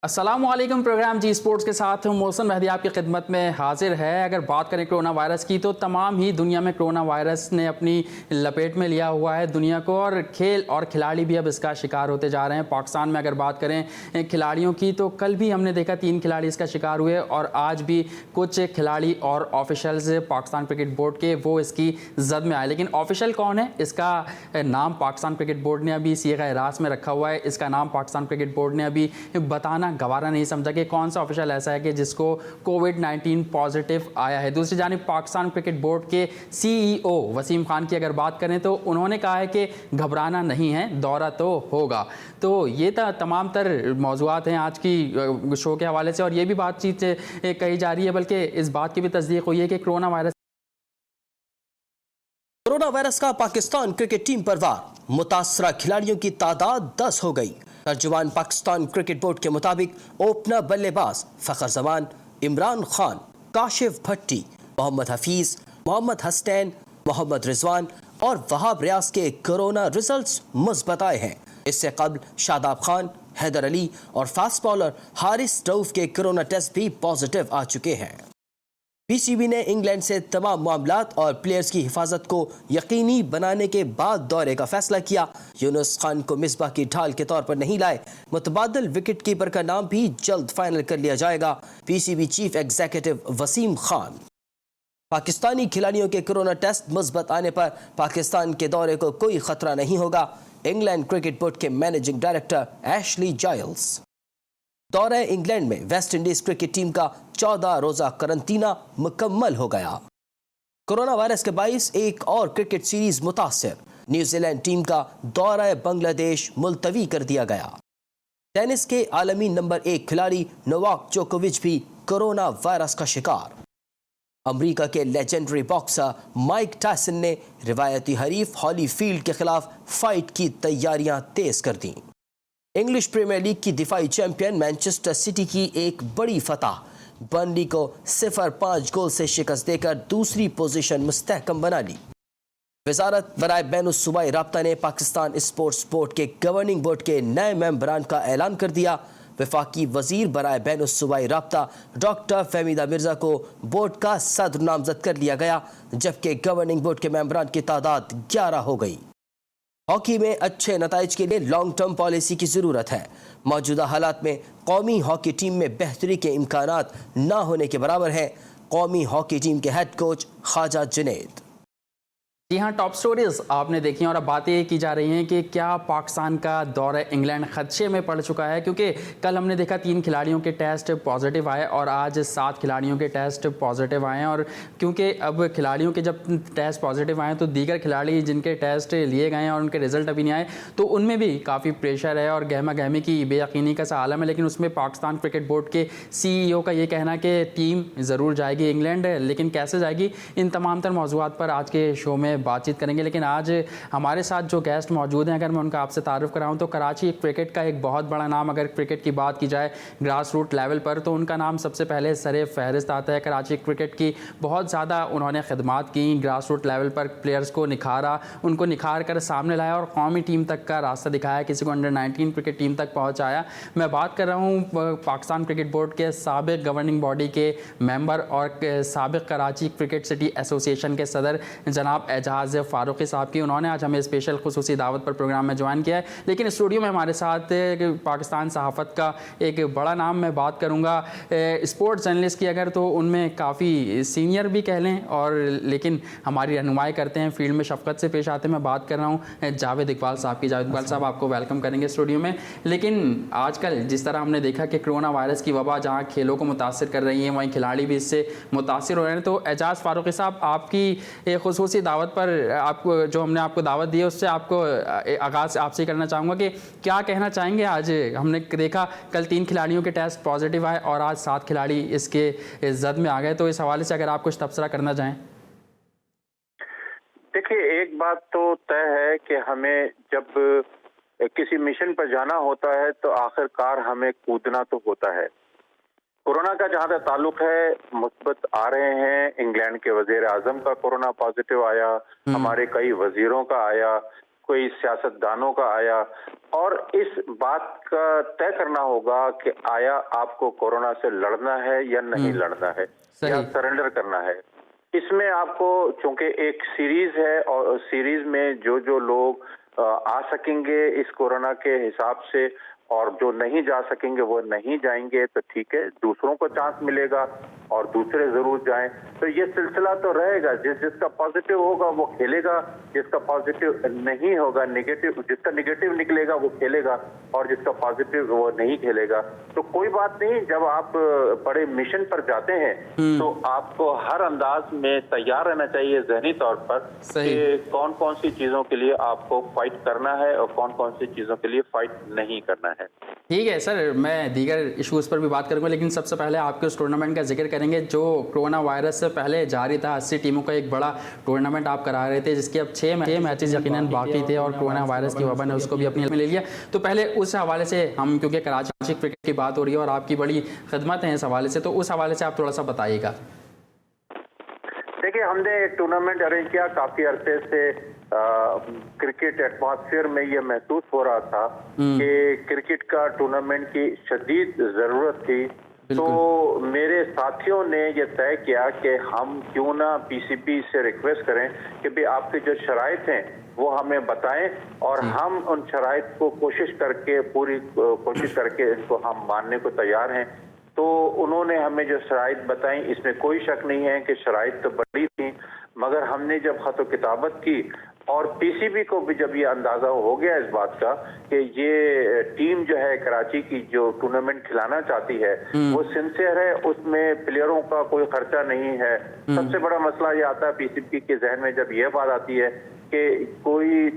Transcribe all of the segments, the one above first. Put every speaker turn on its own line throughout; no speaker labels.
अस्सलामुअलैकुम। प्रोग्राम जी स्पोर्ट्स के साथ मौसम मेहदी आपकी खिदमत में हाजिर है। अगर बात करें कोरोना वायरस की तो तमाम ही दुनिया में कोरोना वायरस ने अपनी लपेट में लिया हुआ है दुनिया को, और खेल और खिलाड़ी भी अब इसका शिकार होते जा रहे हैं। पाकिस्तान में अगर बात करें खिलाड़ियों की तो कल भी हमने देखा 3 खिलाड़ी इसका शिकार हुए, और आज भी कुछ खिलाड़ी और ऑफिशल्स पाकिस्तान क्रिकेट बोर्ड के वो इसकी जद में आए। लेकिन ऑफिशियल कौन है, इसका नाम पाकिस्तान क्रिकेट बोर्ड ने अभी सीगा रास में रखा हुआ है। इसका नाम पाकिस्तान क्रिकेट बोर्ड ने अभी बताना गवारा नहीं समझा कि कौन सा ऑफिशियल ऐसा है कि जिसको कोविड-19 पॉजिटिव आया है। दूसरी जानिब पाकिस्तान क्रिकेट बोर्ड के सीईओ वसीम खान की अगर बात करें तो उन्होंने कहा है कि घबराना नहीं है, दौरा तो होगा। तो ये तमाम तर मौज़ूआत हैं आज की शो के हवाले से, और ये भी बातचीत कही जा रही है, बल्कि इस बात की भी तस्दीक हुई है कि कोरोना
वायरस का पाकिस्तान क्रिकेट टीम पर वार, मुतासरा खिलाड़ियों की तादाद 10 हो गई। तर्जुमान पाकिस्तान क्रिकेट बोर्ड के मुताबिक ओपनर बल्लेबाज फखर जमान, इमरान खान, काशिफ भट्टी, मोहम्मद हफीज, मोहम्मद हसनैन, मोहम्मद रिजवान और वहाब रियाज के कोरोना रिजल्ट्स मुस्बत आए हैं। इससे कबल शादाब खान, हैदर अली और फास्ट बॉलर हारिस रऊफ के कोरोना टेस्ट भी पॉजिटिव आ चुके हैं। पीसीबी ने इंग्लैंड से तमाम मामलात और प्लेयर्स की हिफाजत को यकीनी बनाने के बाद दौरे का फैसला किया। यूनुस खान को मिसबाह की ढाल के तौर पर नहीं लाए। मुतबादल विकेट कीपर का नाम भी जल्द फाइनल कर लिया जाएगा। PCB chief executive Wasim Khan. Pakistani खिलाड़ियों के कोरोना टेस्ट मुस्बत आने पर पाकिस्तान के दौरे को कोई खतरा नहीं होगा। इंग्लैंड क्रिकेट बोर्ड के मैनेजिंग डायरेक्टर एशली जाइल्स। दौरे इंग्लैंड में वेस्ट इंडीज क्रिकेट टीम का 14 रोजा करंतना मुकम्मल हो गया। कोरोना वायरस के बाइस एक और क्रिकेट सीरीज मुतासिर। न्यूजीलैंड टीम का दौरा बांग्लादेश मुलतवी कर दिया गया। टेनिस के आलमी नंबर 1 खिलाड़ी नोवाक जोकोविच भी कोरोना वायरस का शिकार। अमेरिका के लेजेंडरी बॉक्सर माइक टायसन ने रिवायती हरीफ हॉलीफील्ड के खिलाफ फाइट की तैयारियां तेज कर दी। इंग्लिश प्रीमियर लीग की दिफाई चैंपियन मैनचेस्टर सिटी की एक बड़ी फतह, बर्नली को 0-5 गोल से शिकस्त देकर दूसरी पोजीशन मुस्तहकम बना ली। वजारत बराए बैनुल-सूबाई राब्ता ने पाकिस्तान स्पोर्ट्स बोर्ड के गवर्निंग बोर्ड के नए मेंबरान का ऐलान कर दिया। वफाकी वजीर बराए बैनुल-सूबाई राब्ता डॉक्टर फहमीदा मिर्जा को बोर्ड का सदर नामजद कर लिया गया, जबकि गवर्निंग बोर्ड के मेंबरान की तादाद 11 हो गई। हॉकी में अच्छे नताइज के लिए लॉन्ग टर्म पॉलिसी की ज़रूरत है। मौजूदा हालात में कौमी हॉकी टीम में बेहतरी के इम्कानात ना होने के बराबर है। कौमी हॉकी टीम के हेड कोच ख्वाजा जुनैद।
जी हाँ, टॉप स्टोरीज आपने देखी, और अब बातें की जा रही हैं कि क्या पाकिस्तान का दौरा इंग्लैंड खदशे में पड़ चुका है, क्योंकि कल हमने देखा 3 खिलाड़ियों के टेस्ट पॉजिटिव आए और आज 7 खिलाड़ियों के टेस्ट पॉजिटिव आए हैं। और क्योंकि अब खिलाड़ियों के जब टेस्ट पॉजिटिव आए तो दीगर खिलाड़ी जिनके टेस्ट लिए गए हैं और उनके रिजल्ट अभी नहीं आए, तो उनमें भी काफ़ी प्रेशर है और गहमा गहमी की बेयकीनी का सा आलम है। लेकिन उसमें पाकिस्तान क्रिकेट बोर्ड के CEO का ये कहना कि टीम ज़रूर जाएगी इंग्लैंड, लेकिन कैसे जाएगी, इन तमाम तर मौज़ूआत पर आज के शो में बातचीत करेंगे। लेकिन आज हमारे साथ जो गेस्ट मौजूद हैं, अगर मैं उनका आपसे तारुफ कराऊं तो कराची क्रिकेट का एक बहुत बड़ा नाम, अगर क्रिकेट की बात की जाए ग्रास रूट लेवल पर, तो उनका नाम सबसे पहले सरे फहरिस्त आता है। कराची क्रिकेट की बहुत ज़्यादा उन्होंने खिदमात की, ग्रास रूट लेवल पर प्लेयर्स को निखारा, उनको निखार कर सामने लाया और कौमी टीम तक का रास्ता दिखाया, किसी को अंडर-19 क्रिकेट टीम तक पहुँचाया। मैं बात कर रहा हूँ पाकिस्तान क्रिकेट बोर्ड के साबिक गवर्निंग बॉडी के मेंबर और साबिक कराची क्रिकेट सिटी एसोसिएशन के सदर जनाब एजाज फारूकी साहब की। उन्होंने आज हमें स्पेशल खुसूसी दावत पर प्रोग्राम में ज्वाइन किया है। लेकिन स्टूडियो में हमारे साथ पाकिस्तान सहाफ़त का एक बड़ा नाम, मैं बात करूंगा स्पोर्ट्स जर्नलिस्ट की अगर, तो उनमें काफ़ी सीनियर भी कह लें, और लेकिन हमारी रहनुमाई करते हैं, फील्ड में शफ़क़त से पेश आते हैं। मैं बात कर रहा हूँ जावेद इकबाल साहब की। जावेद इकबाल साहब, आपको वेलकम करेंगे स्टूडियो में। लेकिन आजकल जिस तरह हमने देखा कि कोरोना वायरस की वबा जहाँ खेलों को मुतासर कर रही है, वहीं खिलाड़ी भी इससे मुतासर हो रहे हैं, तो एजाज फारूकी साहब, आपकी एक खुसूसी दावत पर आपको जो हमने आपको दावत दी है, उससे आपको आगाज़ आपसे ही करना चाहूँगा कि क्या कहना चाहेंगे। आज हमने देखा कल 3 खिलाड़ियों के टेस्ट पॉजिटिव आए और आज 7 खिलाड़ी इसके जद में आ गए, तो इस हवाले से अगर आप कुछ तबसरा करना चाहें।
देखिए, एक बात तो तय है कि हमें जब किसी मिशन पर जाना होता है तो आखिरकार हमें कूदना तो होता है। कोरोना का जहां तक ताल्लुक है, मुस्बत आ रहे हैं। इंग्लैंड के वजीर आजम का कोरोना पॉजिटिव आया, हमारे कई वजीरों का आया, कोई सियासतदानों का आया, और इस बात का तय करना होगा कि आया आपको कोरोना से लड़ना है या नहीं लड़ना है, या सरेंडर करना है। इसमें आपको, चूंकि एक सीरीज है और सीरीज में जो जो लोग आ सकेंगे इस कोरोना के हिसाब से और जो नहीं जा सकेंगे वो नहीं जाएंगे, तो ठीक है, दूसरों को चांस मिलेगा और दूसरे जरूर जाएं। तो ये सिलसिला तो रहेगा, जिसका पॉजिटिव होगा वो खेलेगा, जिसका पॉजिटिव नहीं होगा, नेगेटिव, जिसका नेगेटिव निकलेगा वो खेलेगा और जिसका पॉजिटिव वो नहीं खेलेगा। तो कोई बात नहीं, जब आप बड़े मिशन पर जाते हैं तो आपको हर अंदाज में तैयार रहना चाहिए जहनी तौर पर कि कौन कौन सी चीजों के लिए आपको फाइट करना है और कौन कौन सी चीजों के लिए फाइट नहीं करना है।
ठीक है सर, मैं दीगर इश्यूज़ पर भी बात करूंगा, लेकिन सबसे पहले आपके उस टूर्नामेंट का जिक्र करेंगे जो कोरोना वायरस से पहले जारी था। 80 टीमों का एक बड़ा टूर्नामेंट आप करा रहे थे, जिसके अब 6 मैचेस यकीनन बाकी थे और कोरोना वायरस की वबा ने उसको भी अपने में ले लिया। तो पहले उस हवाले से हम, क्योंकि कराची क्रिकेट की बात हो रही है और आपकी बड़ी खिदमत है इस हवाले से, तो उस हवाले से आप थोड़ा सा बताइएगा।
देखिए, हमने एक टूर्नामेंट अरेंज किया, काफी अरसे से क्रिकेट एटमॉस्फेयर में ये महसूस हो रहा था कि क्रिकेट का टूर्नामेंट की शदीद जरूरत थी। तो मेरे साथियों ने ये तय किया कि हम क्यों ना पीसीबी से रिक्वेस्ट करें कि भाई आपके जो शराइत हैं वो हमें बताएं और हम उन शराइत को पूरी कोशिश करके इसको हम मानने को तैयार हैं। तो उन्होंने हमें जो शराइत बताई, इसमें कोई शक नहीं है कि शराइत तो बड़ी थी, मगर हमने जब खतो किताबत की और पीसीबी को भी जब ये अंदाजा हो गया इस बात का कि ये टीम जो है कराची की जो टूर्नामेंट खिलाना चाहती है वो सिंसियर है, उसमें प्लेयरों का कोई खर्चा नहीं है। सबसे बड़ा मसला ये आता है पीसीबी के जहन में जब ये बात आती है कि कोई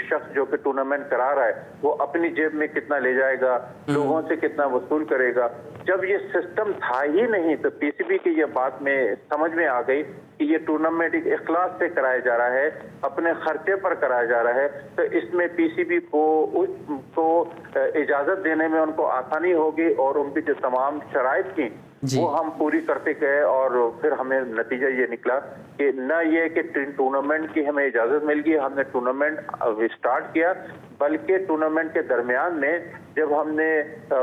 शख्स जो कि टूर्नामेंट करा रहा है वो अपनी जेब में कितना ले जाएगा, लोगों से कितना वसूल करेगा। जब ये सिस्टम था ही नहीं तो पीसीबी की ये बात में समझ में आ गई कि ये टूर्नामेंट एक इखलास से कराया जा रहा है, अपने खर्चे पर कराया जा रहा है, तो इसमें पीसीबी को इजाजत देने में उनको आसानी होगी और उनकी जो तमाम शराइत थी वो हम पूरी करते गए। और फिर हमें नतीजा ये निकला कि न ये कि टूर्नामेंट की हमें इजाजत मिल गई, हमने टूर्नामेंट स्टार्ट किया, बल्कि टूर्नामेंट के दरमियान में जब हमने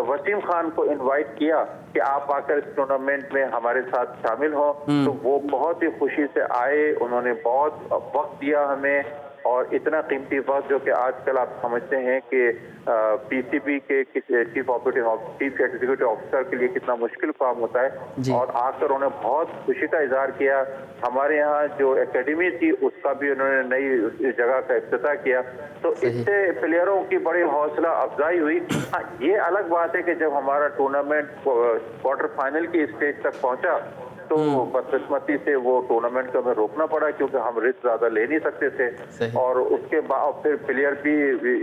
वसीम खान को इनवाइट किया कि आप आकर इस टूर्नामेंट में हमारे साथ शामिल हो, तो वो बहुत ही खुशी से आए। उन्होंने बहुत वक्त दिया हमें, और इतना कीमती वक्त जो कि आजकल आप समझते हैं कि पीसीबी के चीफ एग्जीक्यूटिव ऑफिसर के लिए कितना मुश्किल काम होता है, और आकर उन्होंने बहुत खुशी का इजहार किया। हमारे यहाँ जो एकेडमी थी उसका भी उन्होंने नई जगह का इफ्तिताह किया, तो इससे प्लेयरों की बड़ी हौसला अफजाई हुई। हाँ, ये अलग बात है कि जब हमारा टूर्नामेंट क्वार्टर फाइनल की स्टेज तक पहुंचा तो बदकिस्मती से वो टूर्नामेंट को हमें रोकना पड़ा क्योंकि हम रिस्क ज्यादा ले नहीं सकते थे, और उसके बाद फिर प्लेयर भी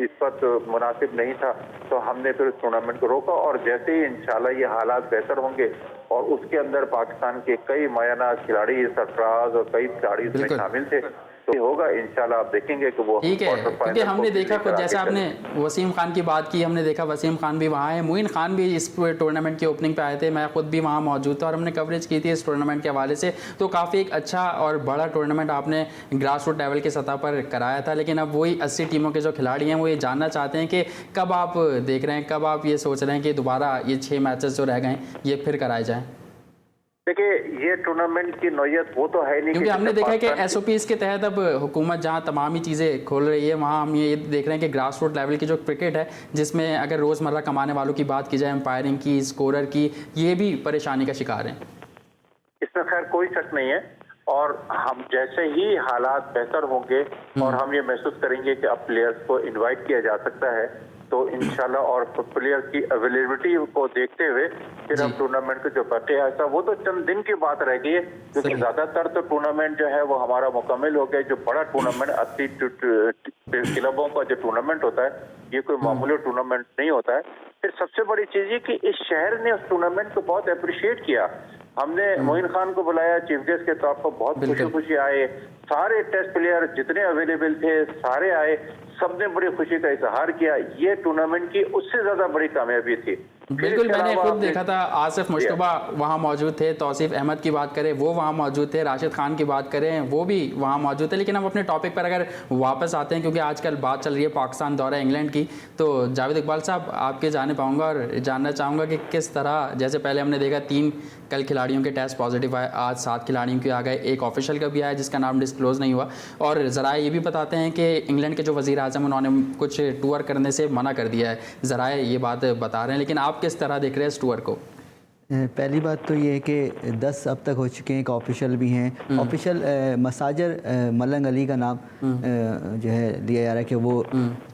इस वक्त मुनासिब नहीं था, तो हमने फिर इस टूर्नामेंट को रोका। और जैसे ही इंशाल्लाह ये हालात बेहतर होंगे और उसके अंदर पाकिस्तान के कई मायना खिलाड़ी, सरफराज और कई खिलाड़ी उसमें शामिल थे, तो होगा इंशाल्लाह। आप देखेंगे कि वो
ठीक है, क्योंकि हमने देखा कुछ जैसे आपने वसीम खान की बात की, हमने देखा वसीम खान भी वहाँ है, मोइन खान भी इस टूर्नामेंट की ओपनिंग पे आए थे, मैं खुद भी वहाँ मौजूद था और हमने कवरेज की थी इस टूर्नामेंट के हवाले से। तो काफ़ी एक अच्छा और बड़ा टूर्नामेंट आपने ग्रास रूट लेवल की सतह पर कराया था। लेकिन अब वही 80 टीमों के जो खिलाड़ी हैं वो ये जानना चाहते हैं कि कब आप देख रहे हैं, कब आप ये सोच रहे हैं कि दोबारा ये 6 मैचेस जो रह गए ये फिर कराए जाएँ।
देखिए, ये टूर्नामेंट की नौयत वो तो है नहीं,
क्योंकि हमने देखा है कि एसओपीज के तहत अब हुकूमत जहां तमाम ही चीज़ें खोल रही है, वहां हम ये देख रहे हैं कि ग्रास रूट लेवल की जो क्रिकेट है, जिसमें अगर रोज़मर्रा कमाने वालों की बात की जाए, एम्पायरिंग की, स्कोरर की, ये भी परेशानी का शिकार है।
इसमें खैर कोई शक नहीं है, और हम जैसे ही हालात बेहतर होंगे और हम ये महसूस करेंगे कि अब प्लेयर्स को इन्वाइट किया जा सकता है, तो इंशाल्लाह और प्लेयर की अवेलेबिलिटी को देखते हुए फिर हम टूर्नामेंट को जो बचे ऐसा वो तो चंद दिन की बात रह गई है, क्योंकि ज्यादातर तो टूर्नामेंट जो है वो हमारा मुकम्मल हो गया। जो बड़ा टूर्नामेंट 80 क्लबों का जो टूर्नामेंट होता है, ये कोई मामूली टूर्नामेंट नहीं होता है। फिर सबसे बड़ी चीज ये कि इस शहर ने उस टूर्नामेंट को बहुत अप्रिशिएट किया। हमने मोइन खान को बुलाया चीफ गेस्ट के तौर पर, बहुत खुशी आए, सारे टेस्ट प्लेयर जितने अवेलेबल थे सारे आए, सबने बड़ी खुशी का इजहार किया। ये टूर्नामेंट की उससे ज्यादा बड़ी कामयाबी थी
बिल्कुल,
इसके
मैंने
अलावा
खुद
आपने-
देखा था। आसिफ मुश्तबा वहाँ मौजूद थे, तौसीफ अहमद की बात करें वो वहाँ मौजूद थे, राशिद खान की बात करें वो भी वहाँ मौजूद थे। लेकिन हम अपने टॉपिक पर अगर वापस आते हैं, क्योंकि आजकल बात चल रही है पाकिस्तान दौरे इंग्लैंड की, तो जावेद इकबाल साहब आपके जाने पाऊँगा और जानना चाहूँगा कि किस तरह, जैसे पहले हमने देखा 3 कल खिलाड़ियों के टेस्ट पॉजिटिव आए, आज 7 खिलाड़ियों के आ गए, एक ऑफिशियल का भी आया जिसका नाम डिस्क्लोज नहीं हुआ। और ज़रा ये भी बताते हैं कि इंग्लैंड के जो वज़ीर आज़म उन्होंने कुछ टूर करने से मना कर दिया है, ज़रा ये बात बता रहे हैं। लेकिन आप किस तरह देख रहे हैं इस टूर को?
पहली बात तो ये है कि 10 अब तक हो चुके हैं, एक ऑफिशियल भी हैं। ऑफिशियल मसाजर मलंग अली का नाम जो है लिया जा रहा है कि वो,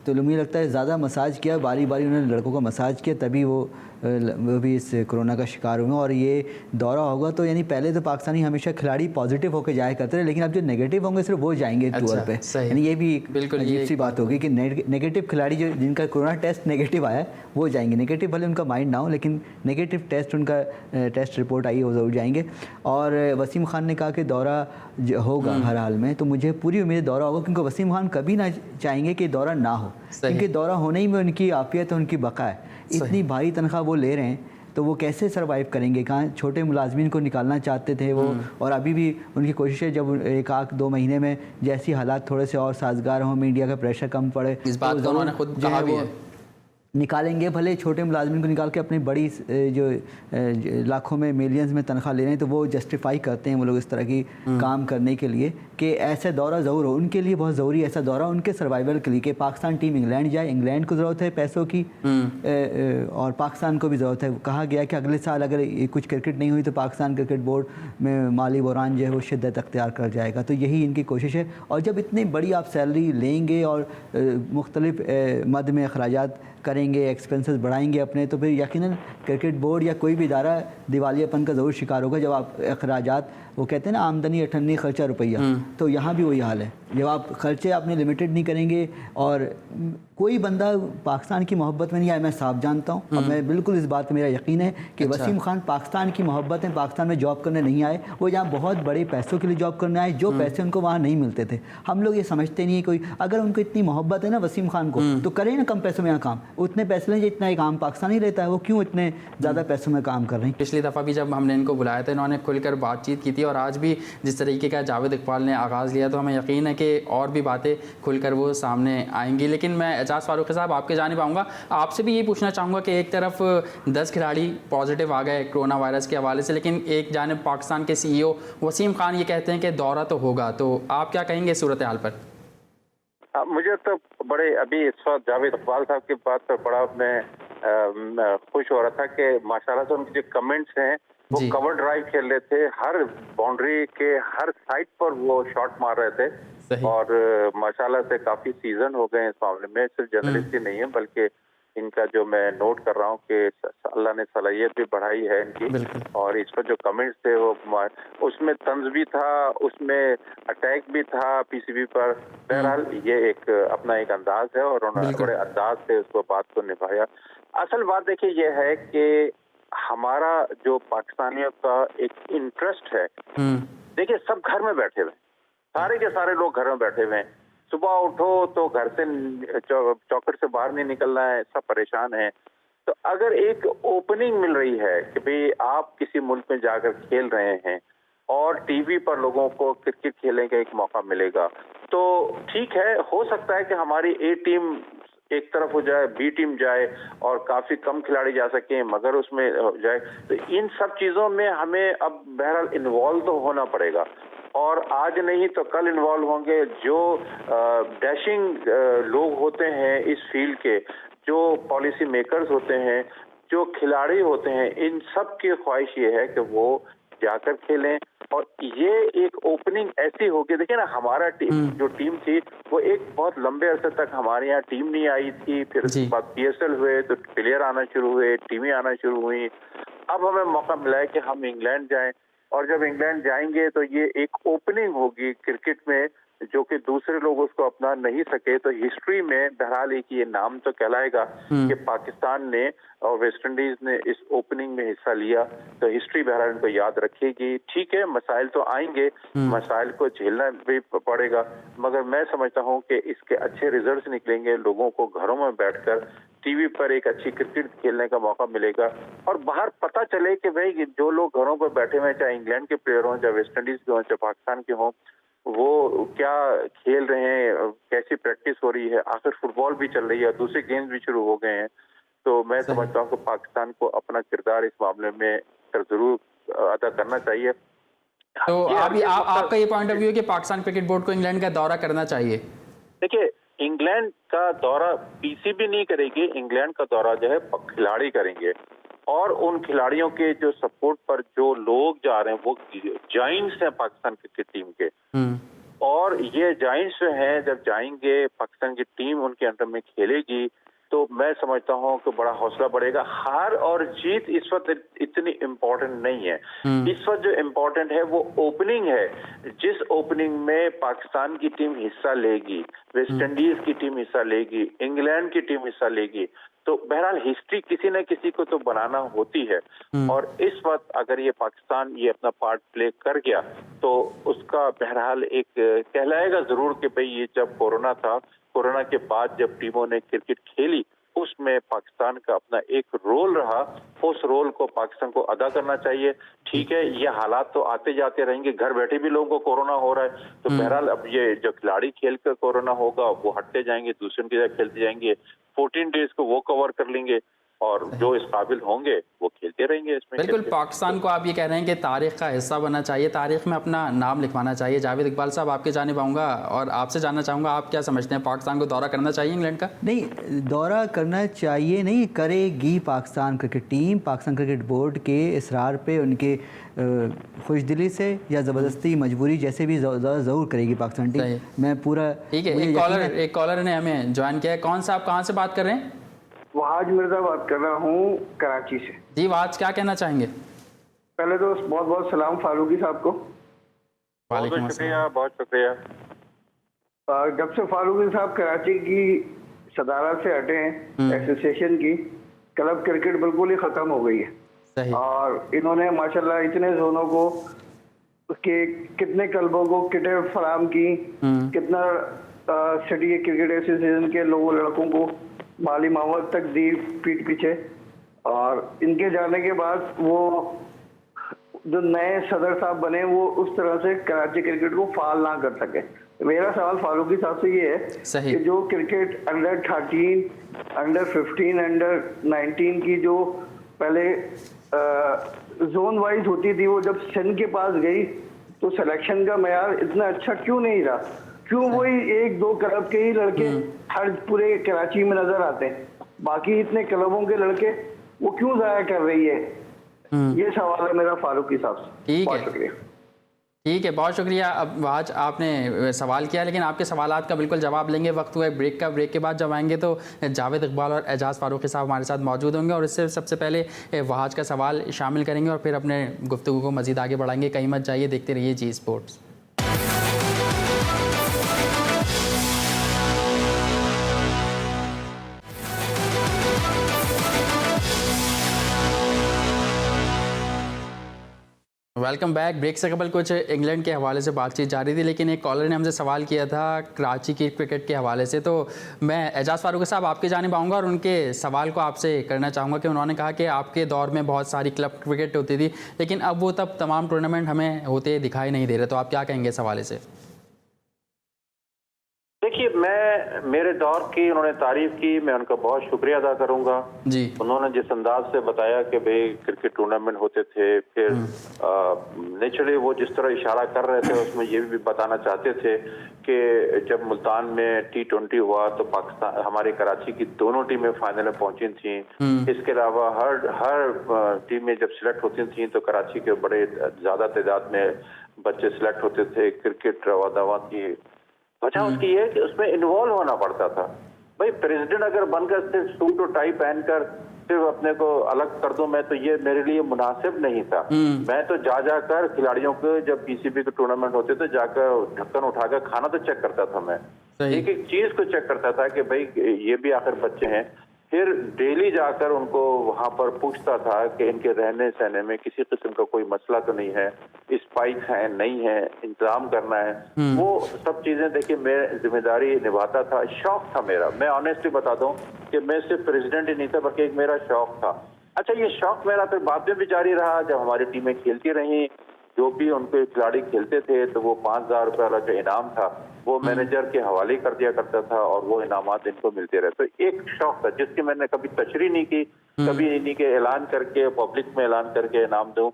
तो मुझे लगता है ज़्यादा मसाज किया, बारी बारी उन्होंने लड़कों का मसाज किया, तभी वो भी इस कोरोना का शिकार हुए। और ये दौरा होगा तो यानी पहले तो पाकिस्तानी हमेशा खिलाड़ी पॉजिटिव होकर जाया करते रहे, लेकिन अब जो नेगेटिव होंगे सिर्फ वो जाएंगे टूर पे। यानी ये भी
बिल्कुल
अजीब सी बात होगी कि नेगेटिव खिलाड़ी जो जिनका कोरोना टेस्ट नेगेटिव आया है वो जाएंगे। नेगेटिव भले उनका माइंड ना हो, लेकिन नेगेटिव टेस्ट उनका टेस्ट रिपोर्ट आई है वो ज़रूर जाएंगे। और वसीम खान ने कहा कि दौरा होगा हर हाल में, तो मुझे पूरी उम्मीद है दौरा होगा, क्योंकि वसीम खान कभी ना चाहेंगे कि दौरा ना हो, क्योंकि दौरा होने ही में उनकी आफियत है, उनकी बका है। इतनी भारी तनख्वाह वो ले रहे हैं तो वो कैसे सरवाइव करेंगे? कहाँ छोटे मुलाजमीन को निकालना चाहते थे वो, और अभी भी उनकी कोशिश है जब 1-2 महीने में जैसी हालात थोड़े से और साजगार हों, मीडिया का प्रेशर कम पड़े,
इस बात को उन्होंने खुद कहा भी है।
निकालेंगे। भले छोटे मुलाजमिन को निकाल के अपनी बड़ी जो लाखों में मिलियंस में तनख्वाह ले रहे हैं, तो वो जस्टिफाई करते हैं वो लोग इस तरह की काम करने के लिए कि ऐसा दौरा ज़रूर हो, उनके लिए बहुत ज़रूरी है ऐसा दौरा, उनके सर्वाइवल के लिए कि पाकिस्तान टीम इंग्लैंड जाए। इंग्लैंड को ज़रूरत है पैसों की और पाकिस्तान को भी ज़रूरत है। कहा गया कि अगले साल अगर कुछ क्रिकेट नहीं हुई तो पाकिस्तान क्रिकेट बोर्ड में माली बहरान जो है वो शिद्दत अख्तियार कर जाएगा। तो यही इनकी कोशिश है। और जब इतनी बड़ी आप सैलरी लेंगे और मुख्तलिफ मद में अखराजात करेंगे, एक्सपेंसेस बढ़ाएंगे अपने, तो फिर यकीनन क्रिकेट बोर्ड या कोई भी इदारा दिवालियापन का ज़रूर शिकार होगा। जब आप अखराजात, वो कहते हैं ना आमदनी अठन्नी खर्चा रुपया, तो यहाँ भी वही हाल है। जब आप खर्चे आपने लिमिटेड नहीं करेंगे, और कोई बंदा पाकिस्तान की मोहब्बत में नहीं आया, मैं साफ जानता हूँ और मैं बिल्कुल इस बात पे मेरा यकीन है कि वसीम खान पाकिस्तान की मोहब्बत में पाकिस्तान में जॉब करने नहीं आए, वो यहाँ बहुत बड़े पैसों के लिए जॉब करने आए, जो पैसे उनको वहाँ नहीं मिलते थे। हम लोग ये समझते नहीं है कोई, अगर उनको इतनी मोहब्बत है ना वसीम खान को, तो करें ना कम पैसों में यहाँ काम, उतने पैसे लें जितना एक आम पाकिस्तानी लेता है, वो क्यों इतने ज़्यादा पैसों में काम कर रहे हैं।
पिछली दफ़ा भी जब हमने इनको बुलाया था, इन्होंने खुलकर बातचीत की थी, और आज भी जिस तरीके का जावेद इकबाल ने आगाज़ लिया, तो हमें यकीन है कि और भी बातें खुलकर वो सामने आएंगी। लेकिन मैं एजाज़ फारूकी साहब आपके जानिब आऊँगा, आपसे भी ये पूछना चाहूँगा कि एक तरफ 10 खिलाड़ी पॉजिटिव आ गए कोरोना वायरस के हवाले से, लेकिन एक जानिब पाकिस्तान के CEO वसीम खान ये कहते हैं कि दौरा तो होगा, तो आप क्या कहेंगे सूरत हाल पर?
मुझे तो बड़े अभी इस वक्त जावेद इकबाल साहब की बात पर बड़ा मैं खुश हो रहा था कि माशाल्लाह से उनके जो कमेंट्स हैं वो कवर ड्राइव खेल रहे थे, हर बाउंड्री के हर साइड पर वो शॉट मार रहे थे, और माशाल्लाह से काफी सीजन हो गए इस मामले में। सिर्फ जर्नलिस्ट ही नहीं है, बल्कि इनका जो मैं नोट कर रहा हूँ कि अल्लाह ने सलाहियत भी बढ़ाई है इनकी, और इस पर जो कमेंट्स थे वो उसमें तंज भी था, उसमें अटैक भी था PCB पर। बहरहाल ये एक अपना एक अंदाज है, और उन्होंने बड़े अंदाज से उसको बात को निभाया। असल बात देखिए ये है कि हमारा जो पाकिस्तानियों का एक इंटरेस्ट है, देखिए सब घर में बैठे हुए, सारे के सारे लोग घर में बैठे हुए हैं। सुबह उठो तो घर से चौखट से बाहर नहीं निकलना है, सब परेशान हैं। तो अगर एक ओपनिंग मिल रही है कि भाई आप किसी मुल्क में जाकर खेल रहे हैं और टीवी पर लोगों को क्रिकेट खेलने का एक मौका मिलेगा, तो ठीक है, हो सकता है कि हमारी A टीम एक तरफ हो जाए, B टीम जाए, और काफी कम खिलाड़ी जा सके मगर उसमें जाए। तो इन सब चीजों में हमें अब बहरहाल इन्वॉल्व तो होना पड़ेगा, और आज नहीं तो कल इन्वॉल्व होंगे। जो डैशिंग लोग होते हैं इस फील्ड के, जो पॉलिसी मेकर्स होते हैं, जो खिलाड़ी होते हैं, इन सब की ख्वाहिश ये है कि वो जाकर खेलें, और ये एक ओपनिंग ऐसी होगी। देखिए ना, हमारा जो टीम थी वो एक बहुत लंबे अरसे तक हमारे यहाँ टीम नहीं आई थी, फिर उसके बाद PSL हुए तो प्लेयर आना शुरू हुए, टीमें आना शुरू हुई। अब हमें मौका मिला है कि हम इंग्लैंड जाएं, और जब इंग्लैंड जाएंगे तो ये एक ओपनिंग होगी क्रिकेट में, जो कि दूसरे लोग उसको अपना नहीं सके, तो हिस्ट्री में बहरहाल एक ये नाम तो कहलाएगा कि पाकिस्तान ने और वेस्ट इंडीज ने इस ओपनिंग में हिस्सा लिया, तो हिस्ट्री बहरहाल इनको याद रखेगी। ठीक है, मसाइल तो आएंगे, मसाइल को झेलना भी पड़ेगा, मगर मैं समझता हूँ कि इसके अच्छे रिजल्ट्स निकलेंगे। लोगों को घरों में बैठकर टीवी पर एक अच्छी क्रिकेट खेलने का मौका मिलेगा और बाहर पता चले कि भाई जो लोग घरों पर बैठे हुए, चाहे इंग्लैंड के प्लेयर हों, चाहे वेस्ट इंडीज के हों, चाहे पाकिस्तान के हों, वो क्या खेल रहे हैं, कैसी प्रैक्टिस हो रही है। आखिर फुटबॉल भी चल रही है, दूसरे गेम्स भी शुरू हो गए हैं। तो मैं समझता हूँ कि पाकिस्तान को अपना किरदार इस मामले में जरूर अदा करना चाहिए।
तो आपका ये पॉइंट ऑफ व्यू है कि पाकिस्तान क्रिकेट बोर्ड को इंग्लैंड का दौरा करना चाहिए?
देखिए, इंग्लैंड का दौरा पीसीबी नहीं करेगी, इंग्लैंड का दौरा जो है खिलाड़ी करेंगे और उन खिलाड़ियों के जो सपोर्ट पर जो लोग जा रहे हैं वो जायंट्स हैं पाकिस्तान क्रिकेट टीम के। और ये जायंट्स जो हैं जब जाएंगे, पाकिस्तान की टीम उनके अंडर में खेलेगी, तो मैं समझता हूँ कि बड़ा हौसला बढ़ेगा। हार और जीत इस वक्त इतनी इम्पोर्टेंट नहीं है। इस वक्त जो इम्पोर्टेंट है वो ओपनिंग है। जिस ओपनिंग में पाकिस्तान की टीम हिस्सा लेगी, वेस्ट इंडीज की टीम हिस्सा लेगी, इंग्लैंड की टीम हिस्सा लेगी, तो बहरहाल हिस्ट्री किसी न किसी को तो बनाना होती है। और इस वक्त अगर ये पाकिस्तान ये अपना पार्ट प्ले कर गया तो उसका बहरहाल एक कहलाएगा जरूर कि भाई ये जब कोरोना था, कोरोना के बाद जब टीमों ने क्रिकेट खेली उसमें पाकिस्तान का अपना एक रोल रहा, उस रोल को पाकिस्तान को अदा करना चाहिए। ठीक है, ये हालात तो आते जाते रहेंगे, घर बैठे भी लोगों को कोरोना हो रहा है, तो बहरहाल अब ये जो खिलाड़ी खेल कर कोरोना होगा वो हटते जाएंगे, दूसरे की जगह खेलते जाएंगे, 14 डेज को वो कवर कर लेंगे और जो इस काबिल होंगे वो खेलते रहेंगे इसमें।
बिल्कुल, पाकिस्तान को आप ये कह रहे हैं कि तारीख का हिस्सा बनना चाहिए, तारीख में अपना नाम लिखवाना चाहिए। जावेद इकबाल साहब, आपके जानिब आऊँगा और आपसे जानना चाहूँगा, आप क्या समझते हैं, पाकिस्तान को दौरा करना चाहिए इंग्लैंड का?
नहीं, दौरा करना चाहिए नहीं, करेगी Pakistan cricket team. Pakistan cricket board के इसरार पे, उनके खुशदिली से या ज़बरदस्ती मजबूरी जैसे भी ज़रूर करेगी पाकिस्तान टीम। मैं पूरा
ठीक है। एक कॉलर ने हमें ज्वाइन किया है। कौन सा, आप कहाँ से बात कर रहे हैं?
वहाज मिर्जा बात कर रहा हूँ कराची से।
जी वहाज, क्या कहना चाहेंगे?
पहले तो बहुत बहुत सलाम फारूकी साहब को।
बहुत शुक्रिया, बहुत शुक्रिया।
जब से फारूकी साहब कराची की सदारत से हटे हैं एसोसिएशन की, क्लब क्रिकेट बिल्कुल ही खत्म हो गई है।
सही।
और इन्होंने माशाल्लाह इतने जोनों को के कितने क्लबों को किटें फराम की, कितना सिटी क्रिकेट एसोसिएशन के लोगों लड़कों को माली मावत तक दी पीठ पीछे। और इनके जाने के बाद वो जो नए सदर साहब बने वो उस तरह से कराची क्रिकेट को फाल ना कर सके। मेरा सवाल फारूकी साहब से ये है कि जो क्रिकेट अंडर 13, अंडर 15, अंडर 19 की जो पहले जोन वाइज होती थी, वो जब सिंध के पास गई तो सिलेक्शन का मयार इतना अच्छा क्यों नहीं रहा? क्यों वही 1-2 क्लब के ही लड़के हर पूरे कराची में नजर आते हैं, बाकी इतने क्लबों के लड़के वो क्यों जाया कर रही है? ये सवाल है मेरा फारूकी साहब से। बहुत शुक्रिया।
ठीक है, बहुत शुक्रिया। अब आज आपने सवाल किया, लेकिन आपके सवालात का बिल्कुल जवाब लेंगे। वक्त हुआ है ब्रेक का। ब्रेक के बाद जब आएंगे तो जावेद इकबाल और एजाज फारूकी साहब हमारे साथ मौजूद होंगे और इससे सबसे पहले वहाज का सवाल शामिल करेंगे और फिर अपने गुफ्तगू को मज़ीद आगे बढ़ाएंगे। कहीं मत जाइए, देखते रहिए जी स्पोर्ट्स। Welcome back. ब्रेक से कबल कुछ इंग्लैंड के हवाले से बातचीत जारी थी, लेकिन एक कॉलर ने हमसे सवाल किया था कराची की क्रिकेट के हवाले से। तो मैं एजाज फारूकी साहब आपकी जानिब आऊँगा और उनके सवाल को आपसे करना चाहूँगा कि उन्होंने कहा कि आपके दौर में बहुत सारी क्लब क्रिकेट होती थी, लेकिन अब वो तब तमाम टूर्नामेंट हमें होते दिखाई नहीं दे रहे। तो आप क्या कहेंगे इस हवाले से?
देखिए, मेरे दौर की उन्होंने तारीफ की, मैं उनका बहुत शुक्रिया अदा करूंगा जी। उन्होंने जिस अंदाज से बताया कि भाई क्रिकेट टूर्नामेंट होते थे, फिर नेचुरली वो जिस तरह इशारा कर रहे थे उसमें ये भी बताना चाहते थे कि जब मुल्तान में T20 हुआ तो पाकिस्तान, हमारे कराची की दोनों टीमें फाइनल में पहुंची थी। इसके अलावा हर टीमें जब सिलेक्ट होती थी तो कराची के बड़े ज्यादा तादाद में बच्चे सिलेक्ट होते थे। क्रिकेट रवा की वजह उसकी है कि उसमें इन्वॉल्व होना पड़ता था। भाई प्रेसिडेंट अगर बनकर सिर्फ सूट और टाई पहनकर सिर्फ अपने को अलग कर दूं मैं, तो ये मेरे लिए मुनासिब नहीं था। मैं तो जाकर खिलाड़ियों को, जब पीसीबी के टूर्नामेंट होते तो जाकर ढक्कन उठाकर खाना तो चेक करता था मैं, एक एक चीज को चेक करता था कि भाई ये भी आखिर बच्चे हैं। फिर डेली जाकर उनको वहां पर पूछता था कि इनके रहने सहने में किसी किस्म का कोई मसला तो नहीं है, स्पाइक है नहीं है, इंतजाम करना है, वो सब चीजें देखिए मैं जिम्मेदारी निभाता था। शौक था मेरा, मैं ऑनेस्टली बता दूं कि मैं सिर्फ प्रेसिडेंट ही नहीं था बल्कि एक मेरा शौक था। अच्छा, ये शौक मेरा फिर बाद में भी जारी रहा। जब हमारी टीमें खेलती रही, जो भी उनके खिलाड़ी खेलते थे तो वो 5,000 रुपये वाला जो इनाम था वो मैनेजर के हवाले कर दिया करता था और वो इनामात इनको मिलते रहे। तो एक शौक था जिसकी मैंने कभी तशरीह नहीं की, कभी नहीं कि ऐलान करके पब्लिक में ऐलान करके इनाम दूं।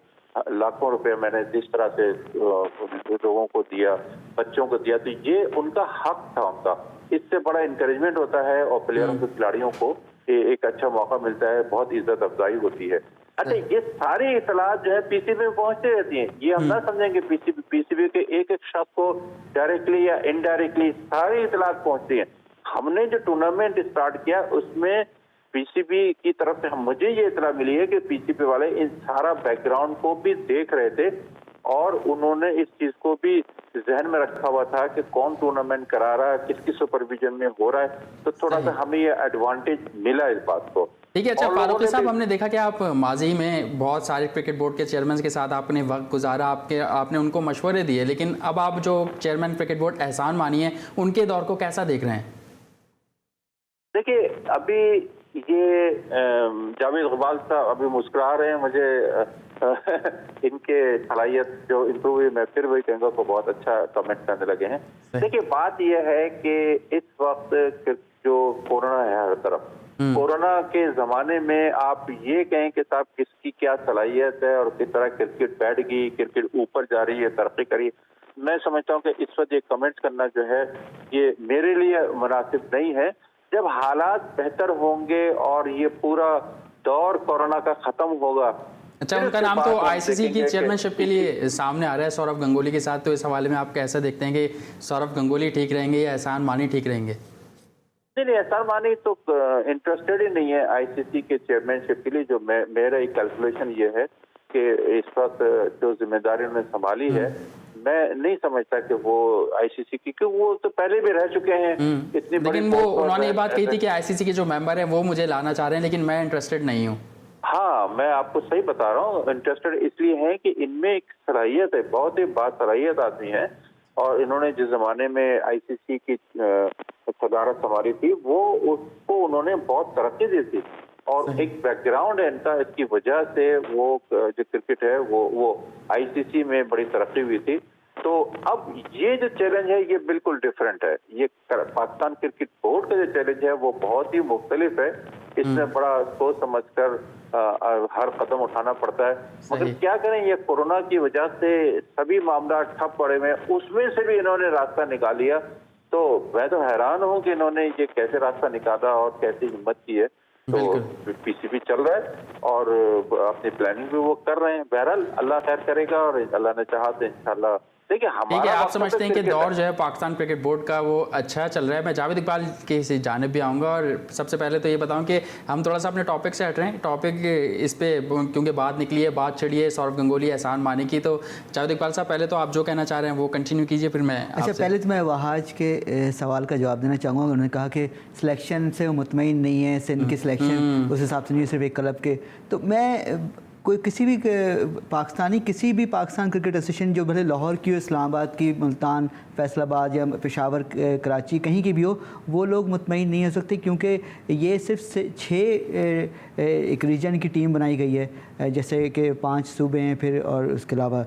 लाखों रुपए मैंने जिस तरह से लोगों को दिया, बच्चों को दिया, तो ये उनका हक था उनका। इससे बड़ा इंकरेजमेंट होता है और प्लेयरों को, खिलाड़ियों को एक अच्छा मौका मिलता है, बहुत इज्जत अफजाई होती है। अच्छा, ये सारी इतलात जो है पीसीबी में पहुंचते रहती हैं। ये हम ना समझेंगे पीसीबी के एक एक शख्स को डायरेक्टली या इनडायरेक्टली सारी इतलात पहुंचती हैं। हमने जो टूर्नामेंट स्टार्ट किया उसमें पीसीबी की तरफ से मुझे ये इतला मिली है कि पीसीबी वाले इन सारा बैकग्राउंड को भी देख रहे थे और उन्होंने इस चीज को भी जहन में रखा हुआ था कि कौन टूर्नामेंट करा रहा है, किसकी सुपरविजन में हो रहा है। तो थोड़ा सा हमें ये एडवांटेज मिला इस बात को।
ठीक है। अच्छा फारूकी साहब, हमने देखा कि आप माजी में बहुत सारे क्रिकेट बोर्ड के चेयरमैन के साथ आपने वक्त गुजारा, आपने उनको मशवरे दिए, लेकिन अब आप जो चेयरमैन क्रिकेट बोर्ड एहसान मानी है, उनके दौर को कैसा देख रहे हैं?
देखिए, अभी ये जावेद इकबाल साहब अभी मुस्कुरा रहे हैं, मुझे इनके सलाहियत जो इम्प्रूव हुई, मैं फिर वही कहूँगा को बहुत अच्छा कमेंट करने लगे हैं। देखिए, बात यह है कि इस वक्त जो कोरोना है हर तरफ, कोरोना के जमाने में आप ये कहें कि साहब किसकी क्या सलाहियत है और किस तरह क्रिकेट बैठ गई, क्रिकेट ऊपर जा रही है, तरक्की करी, मैं समझता हूँ कि इस वक्त ये कमेंट करना जो है ये मेरे लिए मुनासिब नहीं है। जब हालात बेहतर होंगे और ये पूरा दौर कोरोना का खत्म होगा।
अच्छा, उनका नाम तो आईसीसी की चेयरमैनशिप के लिए सामने आ रहा है सौरव गंगुली के साथ, तो इस हवाले में आप कैसे देखते हैं कि सौरव गंगुली ठीक रहेंगे या एहसान मानी ठीक रहेंगे?
नहीं, एहसान मानी तो इंटरेस्टेड ही नहीं है आईसीसी के चेयरमैनशिप के लिए। जो मेरा एक कैलकुलेशन ये है कि इस वक्त जो जिम्मेदारी उन्होंने संभाली है, मैं नहीं समझता कि वो आईसीसी की, क्योंकि वो तो पहले भी रह चुके हैं इतनी बड़ी।
लेकिन वो उन्होंने ये बात कही थी कि आईसीसी के जो मेंबर हैं वो मुझे लाना चाह रहे हैं, लेकिन मैं इंटरेस्टेड नहीं हूँ।
हाँ, मैं आपको सही बता रहा हूँ, इंटरेस्टेड इसलिए है कि इनमें एक सलाहियत है, बहुत ही बासलाहियत आदमी है और इन्होंने जिस जमाने में आईसीसी की सदारत संभाली थी वो उसको उन्होंने बहुत तरक्की दी थी और एक बैकग्राउंड है इनका, इसकी वजह से वो जो क्रिकेट है वो आईसीसी में बड़ी तरक्की हुई थी। तो अब ये जो चैलेंज है ये बिल्कुल डिफरेंट है। ये पाकिस्तान क्रिकेट बोर्ड का जो चैलेंज है वो बहुत ही मुख्तलिफ है। इसमें बड़ा सोच समझकर हर कदम उठाना पड़ता है। मगर क्या करें, ये कोरोना की वजह से सभी मामला ठप पड़े हुए, उसमें से भी इन्होंने रास्ता निकाल लिया। तो मैं तो हैरान हूँ कि इन्होंने ये कैसे रास्ता निकाला और कैसी हिम्मत की है। तो पीसीबी चल रहा है और अपनी प्लानिंग भी वो कर रहे हैं। बहरहाल अल्लाह खैर करेगा और अल्लाह ने चाहा तो इंशाल्लाह। देखिए,
ठीक है, आप समझते हैं कि दौर जो है पाकिस्तान क्रिकेट बोर्ड का वो अच्छा चल रहा है। मैं जावेद इकबाल की जानिब भी आऊँगा और सबसे पहले तो ये बताऊँ कि हम थोड़ा सा अपने टॉपिक से हट रहे हैं। टॉपिक इस पे क्योंकि बात निकली है, बात चढ़ी है सौरव गंगुली एहसान मानी की, तो जावेद इकबाल साहब पहले तो आप जो कहना चाह रहे हैं वो कंटिन्यू कीजिए, फिर मैं।
अच्छा, पहले तो मैं वहाज के सवाल का जवाब देना चाहूँगा। उन्होंने कहा कि सिलेक्शन से वो मुतमईन नहीं है, सिंध की सिलेक्शन उस हिसाब से नहीं, सिर्फ एक क्लब के। तो मैं कोई किसी भी पाकिस्तान क्रिकेट एसोसिएशन जो भले लाहौर की हो, इस्लामाबाद की, मुल्तान, फैसलाबाद या पेशावर, कराची, कहीं की भी हो, वो लोग मुतमईन नहीं हो सकते क्योंकि ये सिर्फ 6 एक रीजन की टीम बनाई गई है, जैसे कि 5 सूबे हैं फिर और उसके अलावा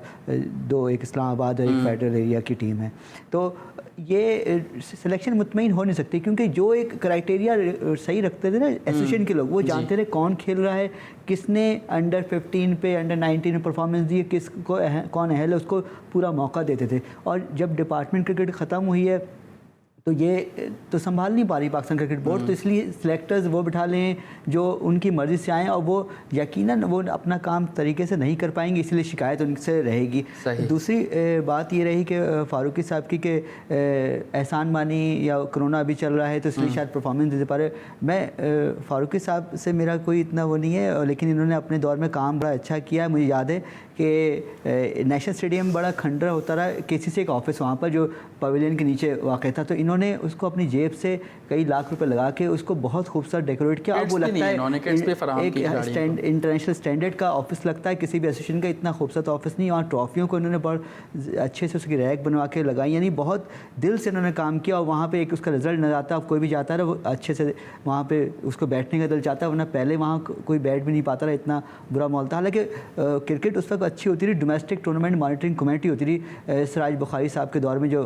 2 एक इस्लामाबाद और एक फेडरल एरिया की टीम है। तो ये सिलेक्शन मुतमईन हो नहीं सकती क्योंकि जो एक क्राइटेरिया सही रखते थे ना एसोसिएशन के लोग, वो जानते थे कौन खेल रहा है, किसने अंडर 15 पे, अंडर 19 में परफॉर्मेंस दी है, किसको कौन अहल है, उसको पूरा मौका देते थे। और जब डिपार्टमेंट क्रिकेट ख़त्म हुई है तो ये तो संभाल नहीं पा रही पाकिस्तान क्रिकेट बोर्ड, तो इसलिए सिलेक्टर्स वो बिठा लें जो उनकी मर्ज़ी से आएँ, और वो यकीनन वो अपना काम तरीके से नहीं कर पाएंगे, इसलिए शिकायत उनसे रहेगी। दूसरी बात ये रही कि फ़ारूकी साहब की कि एहसान मानी या कोरोना अभी चल रहा है तो इसलिए शायद परफॉर्मेंस दे पा रहे। मैं फ़ारूकी साहब से मेरा कोई इतना वो नहीं है, लेकिन इन्होंने अपने दौर में काम बड़ा अच्छा किया है। मुझे याद है कि नेशनल स्टेडियम बड़ा खंडर होता रहा, KCC एक ऑफिस वहाँ पर जो पवेलियन के नीचे वाक़ था, तो इन्होंने उसको अपनी जेब से कई लाख रुपए लगा के उसको बहुत खूबसूरत डेकोरेट किया। अब वो लगता है एक इंटरनेशनल स्टैंडर्ड का ऑफिस लगता है, किसी भी एसोसिएशन का इतना खूबसूरत ऑफिस नहीं। वहाँ ट्रॉफियों को इन्होंने बहुत अच्छे से उसकी रैक बनवा के लगाई, यानी बहुत दिल से इन्होंने काम किया, और वहाँ पे एक उसका रिजल्ट नजर आता है। अब कोई भी जाता है वो अच्छे से वहाँ पे उसको बैठने का दिल चाहता है, वरना पहले वहाँ कोई बैठ भी नहीं पाता रहा, इतना बुरा माहौल था। हालांकि क्रिकेट उस वक्त अच्छी होती रही, डोमेस्टिक टूर्नामेंट मॉनिटरिंग कमेटी होती रही सिराज बुखारी साहब के दौर में, जो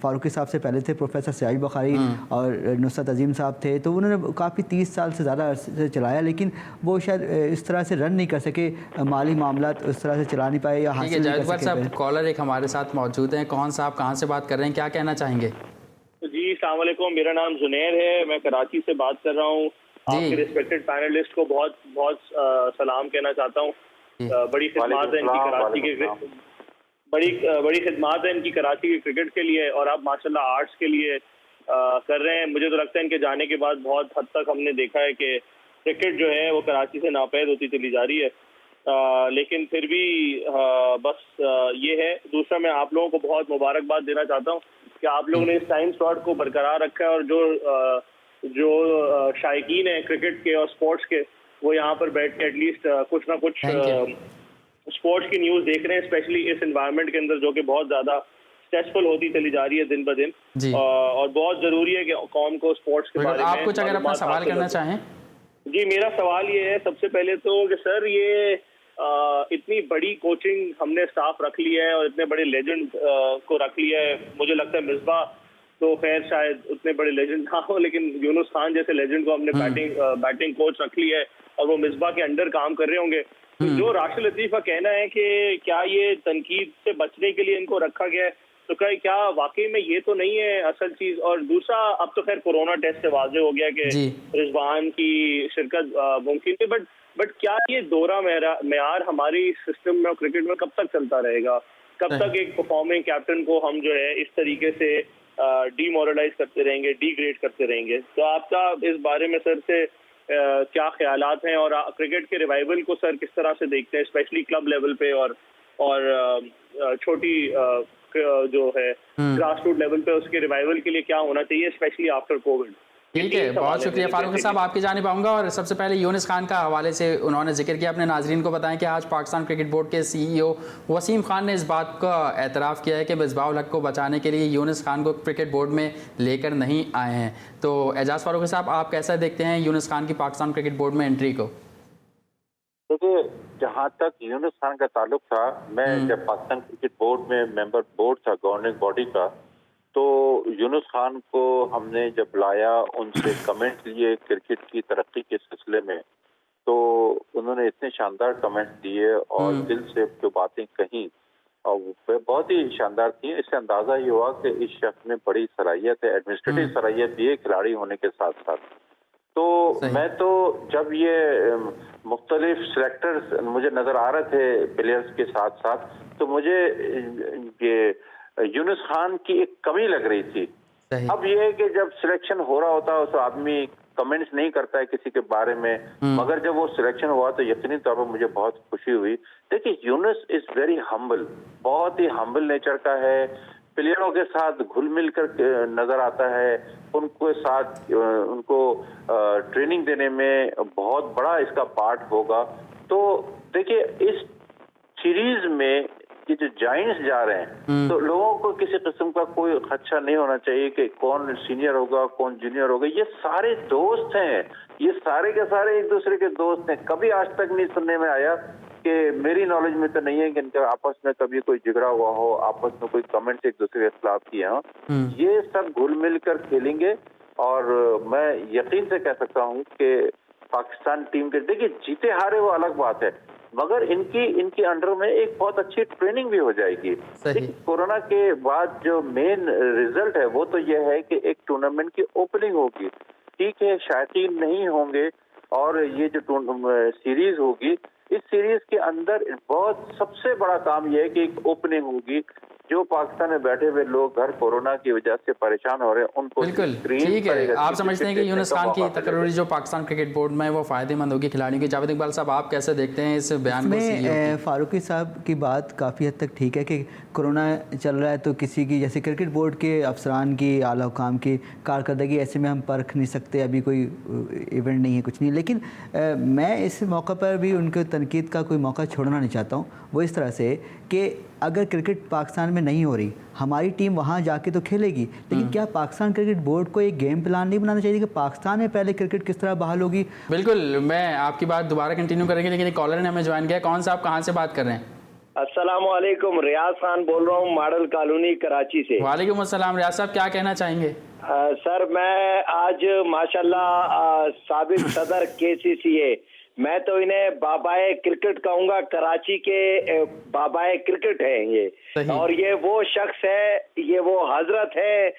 फारूकी साहब से पहले थे प्रोफेसर सिराज बुखारी और नुसरत अजीम साहब थे, तो उन्होंने काफ़ी 30 साल से ज़्यादा अरसे चलाया, लेकिन वो शायद इस तरह से रन नहीं कर सके, माली मामला उस तरह से चला नहीं पाए या हासिल नहीं कर सके।
साहब कॉलर एक हमारे साथ मौजूद हैं। कौन साहब कहाँ से बात कर रहे हैं, क्या कहना चाहेंगे?
जी अस्सलाम वालेकुम, मेरा नाम जुनैर है, मैं कराची से बात कर रहा हूँ। आपके रिस्पेक्टेड पैनलिस्ट को बहुत बहुत सलाम कहना चाहता हूँ। बड़ी खिदमत है इनकी कराची के, बड़ी खिदमत है इनकी कराची के क्रिकेट के लिए, और आप माशाल्लाह आर्ट्स के लिए कर रहे हैं। मुझे तो लगता है इनके जाने के बाद बहुत हद तक हमने देखा है कि क्रिकेट जो है वो कराची से नापैद होती चली जा रही है, लेकिन फिर भी बस ये है। दूसरा, मैं आप लोगों को बहुत मुबारकबाद देना चाहता हूँ कि आप लोगों ने इस टाइम स्लॉट को बरकरार रखा है, और जो शायकीन है क्रिकेट के और स्पोर्ट्स के, वो यहाँ पर बैठ के एटलीस्ट कुछ ना कुछ स्पोर्ट्स की न्यूज़ देख रहे हैं, स्पेशली इस एनवायरनमेंट के अंदर जो कि बहुत ज़्यादा स्ट्रेसफुल होती चली जा रही है दिन ब दिन, और बहुत ज़रूरी है कि कौम को स्पोर्ट्स के बारे में
आप कुछ अगर अपना सवाल करना चाहें।
जी, मेरा सवाल ये है सबसे पहले तो कि सर ये इतनी बड़ी कोचिंग हमने स्टाफ रख लिया है और इतने बड़े लेजेंड को रख लिया है। मुझे लगता है मिसबा तो खैर शायद उतने बड़े लेजेंड ना हो, लेकिन यूनुस खान जैसे लेजेंड को हमने बैटिंग कोच रख लिया है और वो मिसबा के अंडर काम कर रहे होंगे। तो जो राशिद लतीफ़ का कहना है कि क्या ये तनकीद से बचने के लिए इनको रखा गया है, तो क्या वाकई में ये तो नहीं है असल चीज? और दूसरा, अब तो खैर कोरोना टेस्ट से वाज़ेह हो गया कि रिजवान की शिरकत मुमकिन थी, बट क्या ये दोहरा मेयार हमारी सिस्टम में और क्रिकेट में कब तक चलता रहेगा? कब तक एक परफॉर्मिंग कैप्टन को हम जो है इस तरीके से डीमोरलाइज करते रहेंगे, डिग्रेड करते रहेंगे? तो आपका इस बारे में सर से क्या ख्यालात हैं, और क्रिकेट के रिवाइवल को सर किस तरह से देखते हैं, स्पेशली क्लब लेवल पे और छोटी जो है ग्रास रूट लेवल पे, उसके रिवाइवल के लिए क्या होना चाहिए, स्पेशली आफ्टर कोविड?
ठीक है, बहुत शुक्रिया फारूक साहब, आपकी जानिब आऊँगा। और सबसे पहले यूनिस खान का हवाले से उन्होंने जिक्र किया, अपने नाजरीन को बताएं कि आज पाकिस्तान क्रिकेट बोर्ड के CEO वसीम खान ने इस बात का एतराफ़ किया है कि मिसबाह-उल हक को बचाने के लिए यूनिस खान को क्रिकेट बोर्ड में लेकर नहीं आए हैं। तो एजाज फारूक साहब, आप कैसा देखते हैं यूनिस खान की पाकिस्तान क्रिकेट बोर्ड में एंट्री को?
देखिए, जहाँ तक यूनुस खान का ताल्लुक था, मैं जब पाकिस्तान क्रिकेट बोर्ड में मेंबर बोर्ड था गवर्निंग बॉडी का, तो यूनुस खान को हमने जब लाया, उनसे कमेंट लिए क्रिकेट की तरक्की के सिलसिले में, तो उन्होंने इतने शानदार कमेंट दिए और दिल से जो बातें कही और वो बहुत ही शानदार थी। इससे अंदाजा ये हुआ कि इस शख्स में बड़ी सलाहियत है, एडमिनिस्ट्रेटिव सलाहियत भी है खिलाड़ी होने के साथ साथ। तो मैं तो जब ये मुख्तलिफ सिलेक्टर्स मुझे नजर आ रहे थे प्लेयर्स के साथ साथ, तो मुझे ये यूनुस खान की एक कमी लग रही थी। अब ये है कि जब सिलेक्शन हो रहा होता है तो आदमी कमेंट्स नहीं करता है किसी के बारे में, मगर जब वो सिलेक्शन हुआ तो यकीनी तौर पर मुझे बहुत खुशी हुई। देखिए, यूनुस इज वेरी हम्बल, बहुत ही हम्बल नेचर का है, प्लेयरों के साथ घुल मिल कर नजर आता है, उनको साथ उनको ट्रेनिंग देने में बहुत बड़ा इसका पार्ट होगा। तो देखिए, इस सीरीज में ये जो जायंट्स जा रहे हैं, तो लोगों को किसी किस्म का कोई खदशा नहीं होना चाहिए कि कौन सीनियर होगा कौन जूनियर होगा। ये सारे दोस्त हैं, ये सारे के सारे एक दूसरे के दोस्त हैं। कभी आज तक नहीं सुनने में आया कि मेरी नॉलेज में तो नहीं है कि इनके आपस में कभी कोई झगड़ा हुआ हो, आपस में कोई कमेंट्स एक दूसरे के खिलाफ किए हों। ये सब घुल मिल कर खेलेंगे और मैं यकीन से कह सकता हूँ कि पाकिस्तान टीम के, देखिए जीते हारे वो अलग बात है, मगर इनकी अंडर में एक बहुत अच्छी ट्रेनिंग भी हो जाएगी।
सही।
कोरोना के बाद जो मेन रिजल्ट है वो तो यह है कि एक टूर्नामेंट की ओपनिंग होगी। ठीक है, शायकीन नहीं होंगे और ये जो सीरीज होगी, इस सीरीज के अंदर बहुत सबसे बड़ा काम यह है कि एक ओपनिंग होगी। जो पाकिस्तान में बैठे हुए लोग घर कोरोना की वजह से परेशान हो रहे हैं उनको
बिल्कुल ठीक है। आप समझते हैं कि यूनुस खान की तकरीर जो पाकिस्तान क्रिकेट बोर्ड में वो फ़ायदेमंद होगी खिलाड़ियों की? जावेद इकबाल साहब, आप कैसे देखते हैं इस बयान को?
इसमें फारूकी साहब की बात काफ़ी हद तक ठीक है कि कोरोना चल रहा है तो किसी की, जैसे क्रिकेट बोर्ड के अफसरान की, आला हुकाम की कारकर्दगी ऐसे में हम परख नहीं सकते, अभी कोई इवेंट नहीं है, कुछ नहीं। लेकिन मैं इस मौका पर भी उनके तनकीद का कोई मौका छोड़ना नहीं चाहता हूँ। वो इस तरह से कि अगर क्रिकेट पाकिस्तान में नहीं हो रही, हमारी टीम वहाँ जाके तो खेलेगी, लेकिन क्या पाकिस्तान क्रिकेट बोर्ड को एक गेम प्लान नहीं बनाना चाहिए कि पाकिस्तान में पहले क्रिकेट किस तरह बहाल होगी?
बिल्कुल, मैं आपकी बात दोबारा कंटिन्यू करेंगे, लेकिन एक कॉलर ने हमें ज्वाइन किया। कौन सा, आप कहाँ से बात कर रहे हैं?
अस्सलामुअलैकुम, रियाज खान बोल रहा हूँ, मॉडल कॉलोनी कराची से।
वालेकुम अस्सलाम। रियाज साहब, क्या कहना चाहेंगे?
सर, मैं आज माशाल्लाह साबिक सदर KCCA, मैं तो इन्हें बाबाए क्रिकेट कहूंगा, कराची के बाबाए क्रिकेट है ये। और ये वो शख्स है, ये वो हजरत है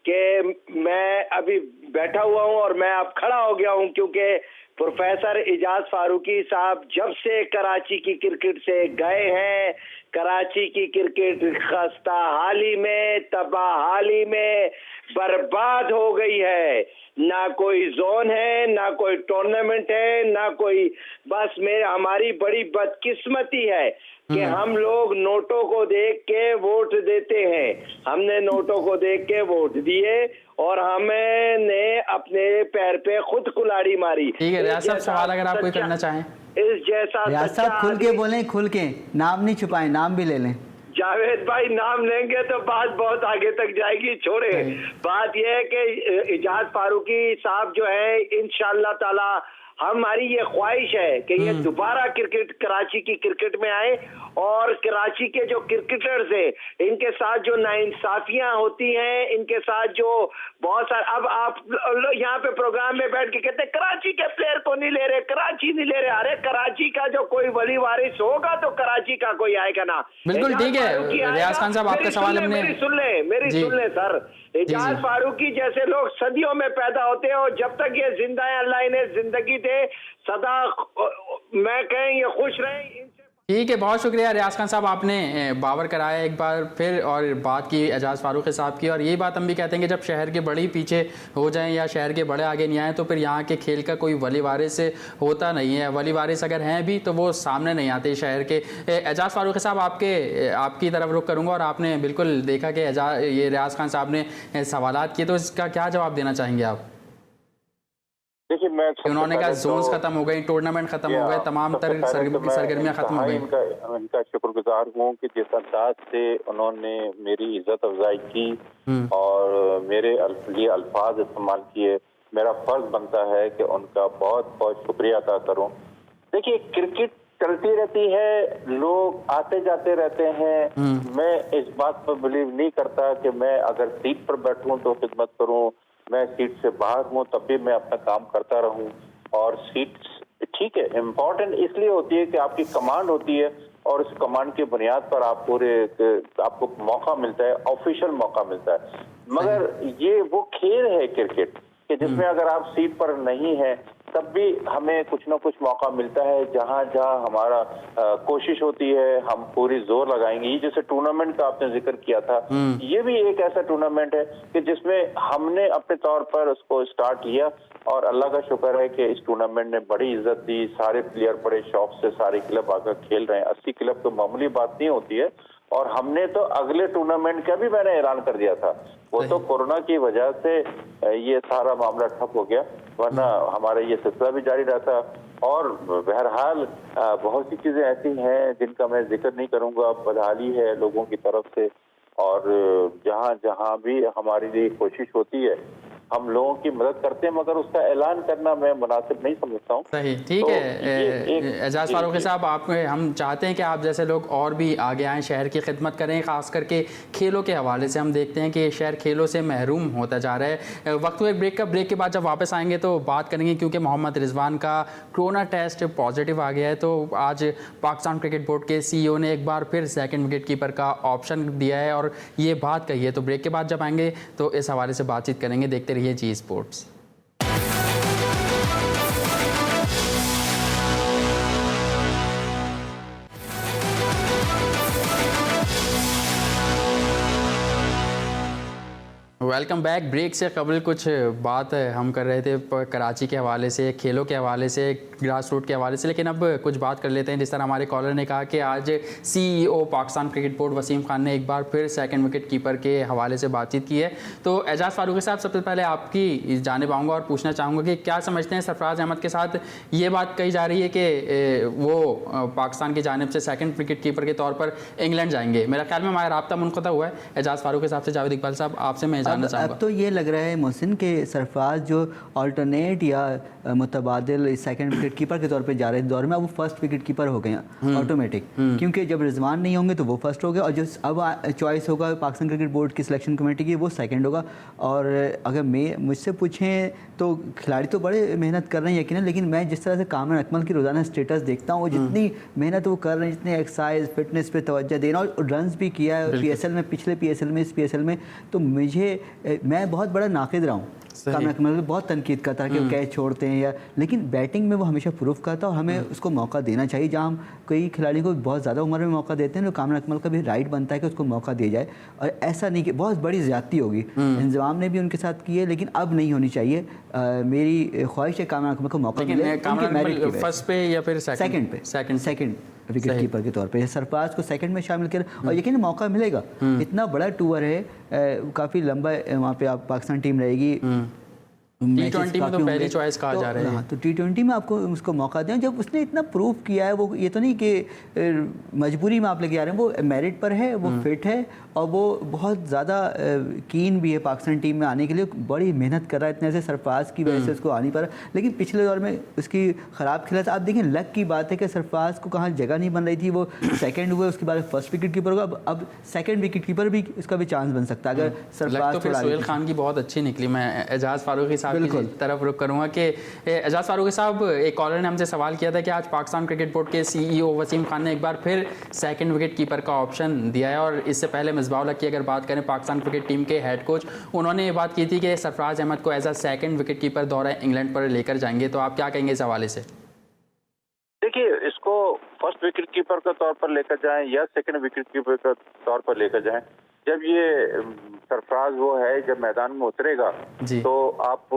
कि मैं अभी बैठा हुआ हूँ और मैं अब खड़ा हो गया हूँ, क्योंकि प्रोफेसर इजाज फारूकी साहब जब से कराची की क्रिकेट से गए हैं, कराची की क्रिकेट खस्ता हाली में, तबाहाली में बर्बाद हो गई है। ना कोई जोन है, ना कोई टूर्नामेंट है, ना कोई, बस हमारी बड़ी बदकिस्मती है कि हम लोग नोटों को देख के वोट देते हैं। हमने नोटों को देख के वोट दिए और हमने अपने पैर पे खुद कुल्हाड़ी मारी।
ठीक है रियाज साहब, सवाल अगर आप कोई करना चाहें।
इस जैसा
रियाज साहब खुल के बोलें, खुल के, नाम नहीं छुपाएं, नाम भी ले लें।
जावेद भाई, नाम लेंगे तो बात बहुत आगे तक जाएगी, छोड़े। बात यह है कि इजाज फारूकी साहब जो है, इंशाअल्लाह ताला हमारी ये ख्वाहिश है कि ये दोबारा क्रिकेट, कराची की क्रिकेट में आए और कराची के जो क्रिकेटर्स हैं इनके साथ जो नाइंसाफियां होती हैं, इनके साथ जो बहुत सारे, अब आप यहाँ पे प्रोग्राम में बैठ के कहते हैं कराची के प्लेयर को नहीं ले रहे, कराची नहीं ले रहे। अरे कराची का जो कोई वली वारिस होगा तो कराची का कोई आएगा ना।
बिल्कुल ठीक है रियाज खान साहब, आपका सवाल हमने,
मेरी सुन ले सर। इजाज फारूकी जैसे लोग सदियों में पैदा होते हैं और जब तक ये जिंदा है, अल्लाह इन्हें जिंदगी दे, सदा मैं कहें ये खुश रहें।
ठीक है, बहुत शुक्रिया रियाज खान साहब, आपने बावर कराया एक बार फिर और बात की एजाज फारूकी साहब की। और यही बात हम भी कहते हैं कि जब शहर के बड़े पीछे हो जाएं या शहर के बड़े आगे नहीं आए तो फिर यहाँ के खेल का कोई वली वारिस होता नहीं है। वली वारिस अगर हैं भी तो वो सामने नहीं आते शहर के। एजाज फारूकी साहब, आपकी तरफ रुख करूँगा और आपने बिल्कुल देखा कि ये रियाज खान साहब ने सवालात किए, तो इसका क्या जवाब देना चाहेंगे आप?
देखिए,
उन्होंने कहा जोन्स खत्म हो गई, टूर्नामेंट खत्म हो गए, तमाम सरगर्मियां खत्म हो गई।
इनका शुक्रगुजार हूँ कि जिस अंदाज से उन्होंने मेरी इज्जत अफजाई की और मेरे लिए अल्फाज इस्तेमाल किए, मेरा फर्ज बनता है कि उनका बहुत बहुत शुक्रिया अदा करूँ। देखिए, क्रिकेट चलती रहती है, लोग आते जाते रहते हैं। मैं इस बात पर बिलीव नहीं करता कि मैं अगर सीट पर बैठूं तो खिदमत करूं, मैं सीट से बाहर हूं तब भी मैं अपना काम करता रहूं। और सीट ठीक है, इम्पोर्टेंट इसलिए होती है कि आपकी कमांड होती है और उस कमांड की बुनियाद पर आपको मौका मिलता है, ऑफिशियल मौका मिलता है। मगर ये वो खेल है क्रिकेट कि जिसमें अगर आप सीट पर नहीं है तब भी हमें कुछ ना कुछ मौका मिलता है। जहां जहां हमारा कोशिश होती है हम पूरी जोर लगाएंगे। ये जैसे टूर्नामेंट का आपने जिक्र किया था, ये भी एक ऐसा टूर्नामेंट है कि जिसमें हमने अपने तौर पर उसको स्टार्ट लिया और अल्लाह का शुक्र है कि इस टूर्नामेंट ने बड़ी इज्जत दी। सारे प्लेयर बड़े शौक से सारे क्लब आकर खेल रहे हैं। 80 क्लब तो मामूली बात नहीं होती है। और हमने तो अगले टूर्नामेंट का भी मैंने ऐलान कर दिया था, वो तो कोरोना की वजह से ये सारा मामला ठप हो गया, वरना हमारा ये सिलसिला भी जारी रहता। और बहरहाल बहुत सी चीजें ऐसी हैं जिनका मैं जिक्र नहीं करूंगा। बदहाली है लोगों की तरफ से और जहां जहां भी हमारी लिए कोशिश होती है हम लोगों की मदद करते हैं, मगर उसका ऐलान करना मैं मुनासिब नहीं समझता हूँ।
सही, ठीक
तो
है। एजाज फारूकी साहब, आप हम चाहते हैं कि आप जैसे लोग और भी आगे आएँ, शहर की खिदमत करें, ख़ास करके खेलों के हवाले से। हम देखते हैं कि शहर खेलों से महरूम होता जा रहा है। वक्त हुए ब्रेक का, ब्रेक के बाद जब वापस आएंगे तो बात करेंगे, क्योंकि मोहम्मद रिजवान का कोरोना टेस्ट पॉजिटिव आ गया है। तो आज पाकिस्तान क्रिकेट बोर्ड के CEO ने एक बार फिर सेकंड विकेट कीपर का ऑप्शन दिया है और ये बात कही है। तो ब्रेक के बाद जब आएंगे तो इस हवाले से बातचीत करेंगे। देखते रहिए जी स्पोर्ट्स। Welcome back. ब्रेक से कबल कुछ बात हम कर रहे थे कराची के हवाले से, खेलों के हवाले से, ग्रास रूट के हवाले से, लेकिन अब कुछ बात कर लेते हैं। जिस तरह हमारे कॉलर ने कहा कि आज CEO Pakistan cricket board Wasim Khan ने एक बार फिर सेकंड विकेट कीपर के हवाले से बातचीत की है। तो एजाज फारूकी साहब, सबसे पहले आपकी जानिब आऊँगा और पूछना चाहूँगा कि क्या समझते हैं, सरफराज अहमद के साथ ये बात कही जा रही है कि वो पाकिस्तान की जानिब से सेकंड विकेट कीपर के तौर पर इंग्लैंड जाएंगे। मेरा ख्याल में हमारा राब्ता मुनक़ता हुआ है एजाज फारूकी साहब से। जावेद इकबाल साहब, आपसे मैं
अब तो ये लग रहा है मोहसिन के सरफराज जो अल्टरनेट या मुतबादिल सेकंड विकेट कीपर के तौर पे जा रहे हैं दौर में, अब वो फर्स्ट विकेट कीपर हो गए हैं ऑटोमेटिक, क्योंकि जब रिजवान नहीं होंगे तो वो फर्स्ट हो गए, और जो अब चॉइस होगा पाकिस्तान क्रिकेट बोर्ड की सिलेक्शन कमेटी की, वो सेकंड होगा। और अगर मुझसे पूछें तो खिलाड़ी तो बड़े मेहनत कर रहे हैं यकीनन, लेकिन मैं जिस तरह से कामरान अकमल की रोज़ाना स्टेटस देखता हूँ, वो जितनी मेहनत वो कर रहे हैं, जितनी एक्सरसाइज फिटनेस पे तवज्जो देना, और रन्स भी किया है PSL में, पिछले PSL में, इस PSL में, तो मैं बहुत बड़ा नाक़िद रहा हूँ कामरान अकमल को, बहुत तनकीद करता है कि वो कैच छोड़ते हैं या, लेकिन बैटिंग में वो हमेशा प्रूफ करता है और हमें उसको मौका देना चाहिए। जहाँ हम कई खिलाड़ी को बहुत ज़्यादा उम्र में मौका देते हैं, तो कामरान अकमल का भी राइट बनता है कि उसको मौका दिया जाए, और ऐसा नहीं कि बहुत बड़ी ज़्यादती होगी। इंतज़ाम ने भी उनके साथ की है, लेकिन अब नहीं होनी चाहिए। मेरी ख्वाहिश है कामरान अकमल को मौका मिले,
फर्स्ट पे या फिर
सेकंड विकेट कीपर के तौर पे सरफराज को सेकंड में शामिल किया, और यकीन मौका मिलेगा। इतना बड़ा टूर है, काफ़ी लंबा वहाँ पे आप पाकिस्तान टीम रहेगी,
T20 में तो पहली चॉइस कहा जा रहा है।
हाँ, तो T20 में आपको उसको मौका दें, जब उसने इतना प्रूव किया है, वो ये तो नहीं कि मजबूरी में आप लेके आ रहे हैं, वो मेरिट पर है, वो फिट है, और वो बहुत ज़्यादा कीन भी है पाकिस्तान टीम में आने के लिए, बड़ी मेहनत कर रहा है। इतने से सरफराज की वजह से उसको आने पर, लेकिन पिछले दौर में उसकी ख़राब खिला था। आप देखें, लक की बात है कि सरफराज को कहाँ जगह नहीं बन रही थी, वो सेकंड हुए, उसके बाद फर्स्ट विकेट कीपर होगा, अब सेकंड विकेट कीपर भी उसका भी चांस बन सकता है अगर सरफराज।
तो फिर सोहेल खान की बहुत अच्छी निकली। मैं एजाज फारूकी साहब की तरफ रुख करूँगा कि एजाज फारूकी साहब, एक कॉलर ने हमसे सवाल किया था कि आज पाकिस्तान क्रिकेट बोर्ड के CEO वसीम खान ने एक बार फिर सेकंड विकेट कीपर का ऑप्शन दिया है, और इससे पहले मिसबाह की अगर बात करें, पाकिस्तान क्रिकेट टीम के हेड कोच, उन्होंने ये बात की थी कि सरफराज अहमद को as a second wicket keeper दौरा इंग्लैंड पर लेकर जाएंगे। तो आप क्या कहेंगे इस हवाले से?
देखिए, इसको फर्स्ट विकेट कीपर के तौर पर लेकर जाएं या सेकंड विकेट कीपर के तौर पर लेकर जाएं, जब ये सरफराज वो है, जब मैदान में उतरेगा तो आप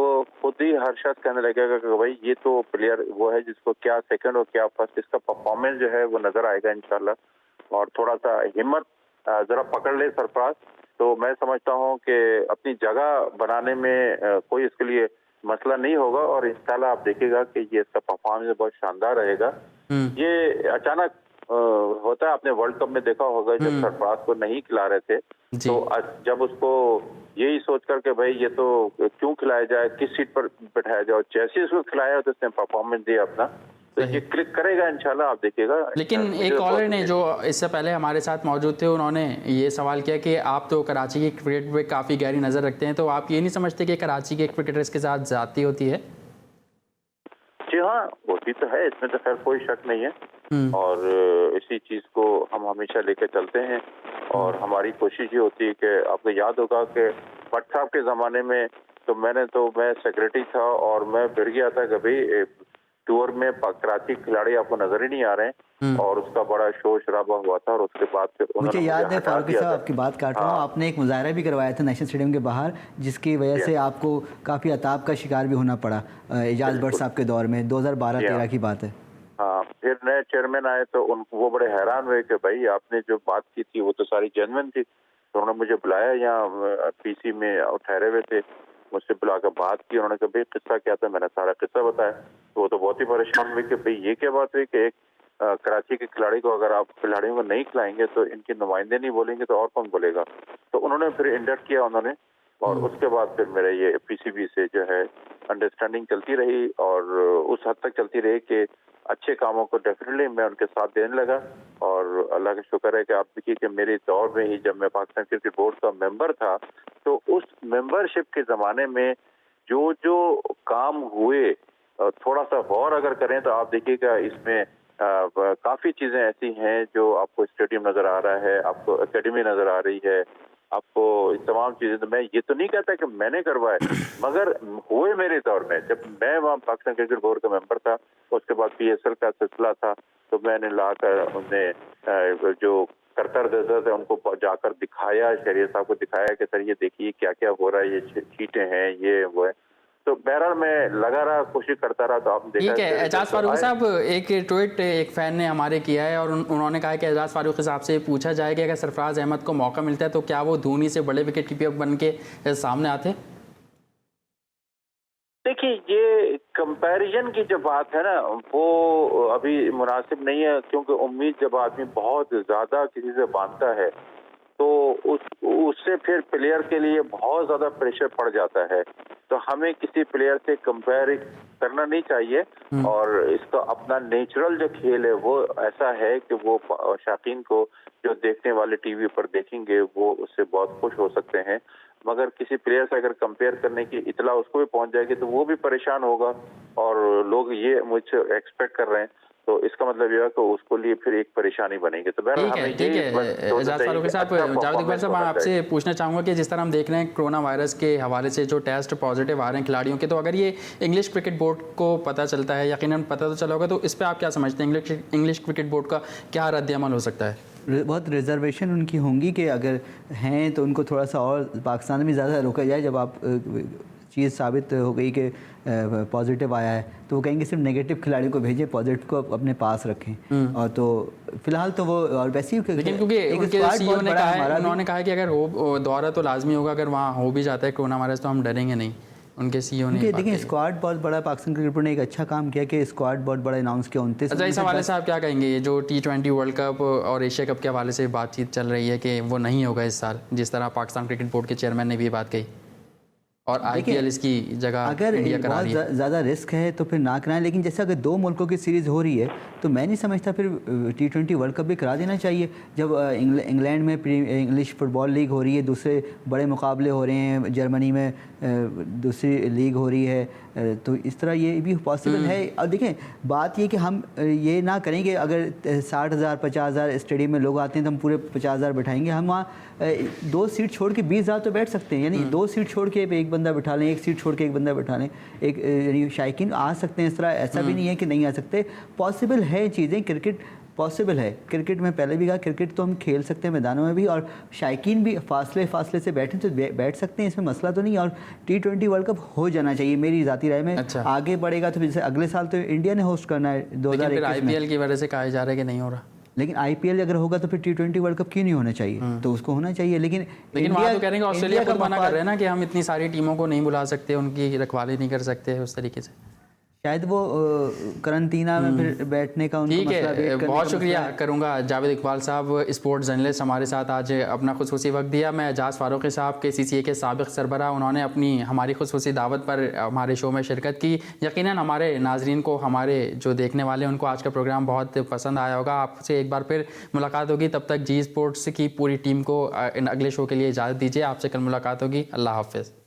खुद ही हर शख्स कहने लगेगा कि भाई ये तो प्लेयर वो है जिसको क्या सेकंड और क्या फर्स्ट, इसका परफॉर्मेंस जो है वो नजर आएगा इंशाल्लाह। और थोड़ा सा हिम्मत जरा पकड़ ले सरफराज, तो मैं समझता हूँ कि अपनी जगह बनाने में कोई इसके लिए मसला नहीं होगा, और इंशाल्लाह आप देखिएगा कि ये इसका परफॉर्मेंस बहुत शानदार रहेगा। ये अचानक होता है, आपने वर्ल्ड कप में देखा होगा, जब सरफराज को नहीं खिला रहे थे, तो जब उसको यही सोच कर के भाई ये तो क्यों खिलाया जाए, किस सीट पर बैठाया जाए, जैसे उसको खिलाया तो उसने परफॉर्मेंस दिया अपना, तो ये क्लिक करेगा इंशाल्लाह, आप देखिएगा।
लेकिन एक कॉलर ने जो इससे पहले हमारे साथ मौजूद थे, उन्होंने ये सवाल किया कि आप तो कराची की क्रिकेट पे काफ़ी गहरी नज़र रखते हैं, तो आप ये नहीं समझते कि कराची के क्रिकेटर्स के साथ ज्यादती होती है?
जी हाँ, होती तो है, इसमें तो खैर कोई शक नहीं है, और इसी चीज को हम हमेशा लेकर चलते हैं, और हमारी कोशिश ये होती है कि आपको याद होगा कि भट्ट साहब के ज़माने में तो मैं सेक्रेटरी था, और मैं फिर गया था कि भाई टूर में कराची खिलाड़ी आपको नजर ही नहीं आ रहे हैं, और उसका बड़ा शोर शराबा हुआ था, और उसके बाद फिर
मुझे याद है फारूकी साहब, आपकी बात काट रहा हूँ, आपने एक मुजाहरा भी करवाया था नेशनल स्टेडियम के बाहर, जिसकी वजह से आपको काफ़ी अताब का शिकार भी होना पड़ा एजाज भट्ट साहब के दौर में, 2012-13 की बात है।
हाँ, फिर नए चेयरमैन आए तो वो बड़े हैरान हुए कि भाई आपने जो बात की थी वो तो सारी जेन्युइन थी, तो उन्होंने मुझे बुलाया, यहाँ PC में ठहरे हुए थे, मुझसे बुलाकर बात की, उन्होंने कहा भाई किस्सा क्या था, मैंने सारा किस्सा बताया, तो वो तो बहुत ही परेशान हुए कि भाई ये क्या बात हुई कि एक कराची के खिलाड़ी को अगर आप खिलाड़ियों को नहीं खिलाएंगे तो इनके नुमाइंदे नहीं बोलेंगे तो और कौन बोलेगा। तो उन्होंने फिर इंडक्ट किया उन्होंने, और उसके बाद फिर मेरा ये पीसीबी से जो है अंडरस्टैंडिंग चलती रही और उस हद तक चलती रही कि अच्छे कामों को डेफिनेटली मैं उनके साथ देने लगा। और अल्लाह का शुक्र है कि आप देखिए कि मेरे दौर में ही जब मैं पाकिस्तान क्रिकेट बोर्ड का मेंबर था तो उस मेंबरशिप के ज़माने में जो जो काम हुए थोड़ा सा गौर अगर करें तो आप देखिएगा इसमें काफ़ी चीज़ें ऐसी हैं जो आपको स्टेडियम नज़र आ रहा है, आपको एकेडमी नज़र आ रही है, आपको इस तमाम चीज़ें। तो मैं ये तो नहीं कहता कि मैंने करवाए, मगर हुए मेरे दौर में जब मैं वहाँ पाकिस्तान क्रिकेट बोर्ड का मेंबर था। उसके बाद PSL का सिलसिला था तो मैंने लाकर उन्हें जो करतर थे उनको जाकर दिखाया, शहरियार साहब को दिखाया कि सर ये देखिए क्या क्या हो रहा है, ये चीटें हैं, ये वो है। तो बहरहाल मैं लगा रहा, कोशिश करता रहा। तो आपने देखा
ठीक है एजाज फारूकी साहब, एक ट्वीट एक फ़ैन ने हमारे किया है और उन्होंने कहा कि एजाज फारूकी साहब से पूछा जाए कि अगर सरफराज अहमद को मौका मिलता है तो क्या वो धोनी से बड़े विकेट कीपर बन के सामने आते?
देखिए ये कंपैरिजन की जो बात है ना वो अभी मुनासिब नहीं है, क्योंकि उम्मीद जब आदमी बहुत ज़्यादा किसी से बांधता है तो उससे फिर प्लेयर के लिए बहुत ज़्यादा प्रेशर पड़ जाता है। तो हमें किसी प्लेयर से कंपेयर करना नहीं चाहिए और इसका अपना नेचुरल जो खेल है वो ऐसा है कि वो शौकीन को जो देखने वाले टीवी पर देखेंगे वो उससे बहुत खुश हो सकते हैं। मगर किसी प्लेयर से अगर कंपेयर करने की इतला उसको भी पहुंच जाएगी तो वो भी परेशान होगा और लोग ये मुझसे एक्सपेक्ट कर रहे हैं। तो इसका मतलब यह है कि उसको लिए फिर एक परेशानी बनेगी। तो
ठीक है एजाज फारूकी साहब, जावेद इकबाल साहब मैं आपसे पूछना चाहूँगा कि जिस तरह हम देख रहे हैं कोरोना वायरस के हवाले से जो टेस्ट पॉजिटिव आ रहे हैं खिलाड़ियों के, तो अगर ये इंग्लिश क्रिकेट बोर्ड को पता चलता है, यकीनन पता तो चला होगा, तो इस पर आप क्या समझते हैं इंग्लिश क्रिकेट बोर्ड का क्या रद्द-ए-अमल हो सकता है?
बहुत रिजर्वेशन उनकी होंगी कि अगर हैं तो उनको थोड़ा सा और पाकिस्तान में ज़्यादा रोका जाए। जब आप चीज़ साबित हो गई कि पॉजिटिव आया है तो वो कहेंगे सिर्फ नेगेटिव खिलाड़ी को भेजें, पॉजिटिव को अपने पास रखें। और तो फिलहाल तो वो और वैसे ही
लेकिन क्योंकि उनके CEO ने कहा है, उन्होंने कहा है कि अगर हो दौरा तो लाजमी होगा, अगर वहाँ हो भी जाता है कोरोना वायरस तो हम डरेंगे नहीं। उनके CEO ने
देखिए स्क्वाड बहुत बड़ा, पाकिस्तान क्रिकेट बोर्ड ने एक अच्छा काम किया कि स्क्वाड बहुत बड़ा अनाउंस किया 29।
अच्छा, इस हवाले से आप क्या कहेंगे? ये जो T20 वर्ल्ड कप और एशिया कप के हवाले से बातचीत चल रही है कि वो नहीं होगा इस साल, जिस तरह पाकिस्तान क्रिकेट बोर्ड के चेयरमैन ने भी बात कही, और IPL इसकी जगह
अगर बहुत ज़्यादा रिस्क है तो फिर ना कराएं। लेकिन जैसे अगर 2 मुल्कों की सीरीज़ हो रही है तो मैं नहीं समझता फिर T20 वर्ल्ड कप भी करा देना चाहिए। जब इंग्लैंड में इंग्लिश फुटबॉल लीग हो रही है, दूसरे बड़े मुकाबले हो रहे हैं, जर्मनी में दूसरी लीग हो रही है, तो इस तरह ये भी पॉसिबल है। और देखें बात ये कि हम ये ना करेंगे अगर 60,000 50,000 स्टेडियम में लोग आते हैं तो हम पूरे 50,000 बैठाएंगे। हम वहाँ 2 सीट छोड़ के 20,000 तो बैठ सकते हैं, यानी 2 सीट छोड़ के एक बंदा बैठा लें, 1 सीट छोड़ के एक बंदा बैठा लें, एक यानी शायकीन आ सकते हैं। इस तरह ऐसा भी नहीं है कि नहीं आ सकते, पॉसिबल है चीज़ें। क्रिकेट पॉसिबल है, क्रिकेट में पहले भी कहा क्रिकेट तो हम खेल सकते हैं मैदानों में भी, और शायकीन भी फासले से बैठें तो बैठ सकते हैं, इसमें मसला तो नहीं। और T20 वर्ल्ड कप हो जाना चाहिए मेरी ज़ाती राय में।
अच्छा।
आगे बढ़ेगा तो जैसे अगले साल तो इंडिया ने होस्ट करना है 2021 में।
IPL की वजह से कहा जा रहा है कि नहीं हो रहा,
लेकिन IPL अगर होगा तो फिर T20 वर्ल्ड कप क्यों नहीं होना चाहिए? तो उसको होना चाहिए। लेकिन
वहाँ तो कह रहे हैं ऑस्ट्रेलिया खुद मना कर रहे हैं ना कि हम इतनी सारी टीमों को नहीं बुला सकते, उनकी रखवाली नहीं कर सकते उस तरीके से।
शायद वो करंटीना में फिर बैठने का उनको
ठीक है, बहुत शुक्रिया करूंगा जावेद इकबाल साहब, स्पोर्ट्स जर्नलिस्ट, हमारे साथ आज अपना खुसूसी वक्त दिया। मैं एजाज फारूकी साहब के CCA के साबिक सरबराह, उन्होंने अपनी हमारी खुसूसी दावत पर हमारे शो में शिरकत की। यकीनन हमारे नाजरीन को, हमारे जो देखने वाले उनको आज का प्रोग्राम बहुत पसंद आया होगा। आपसे एक बार फिर मुलाकात होगी, तब तक जी स्पोर्ट्स की पूरी टीम को अगले शो के लिए इजाज़त दीजिए। आपसे कल मुलाकात होगी। अल्लाह हाफिज़।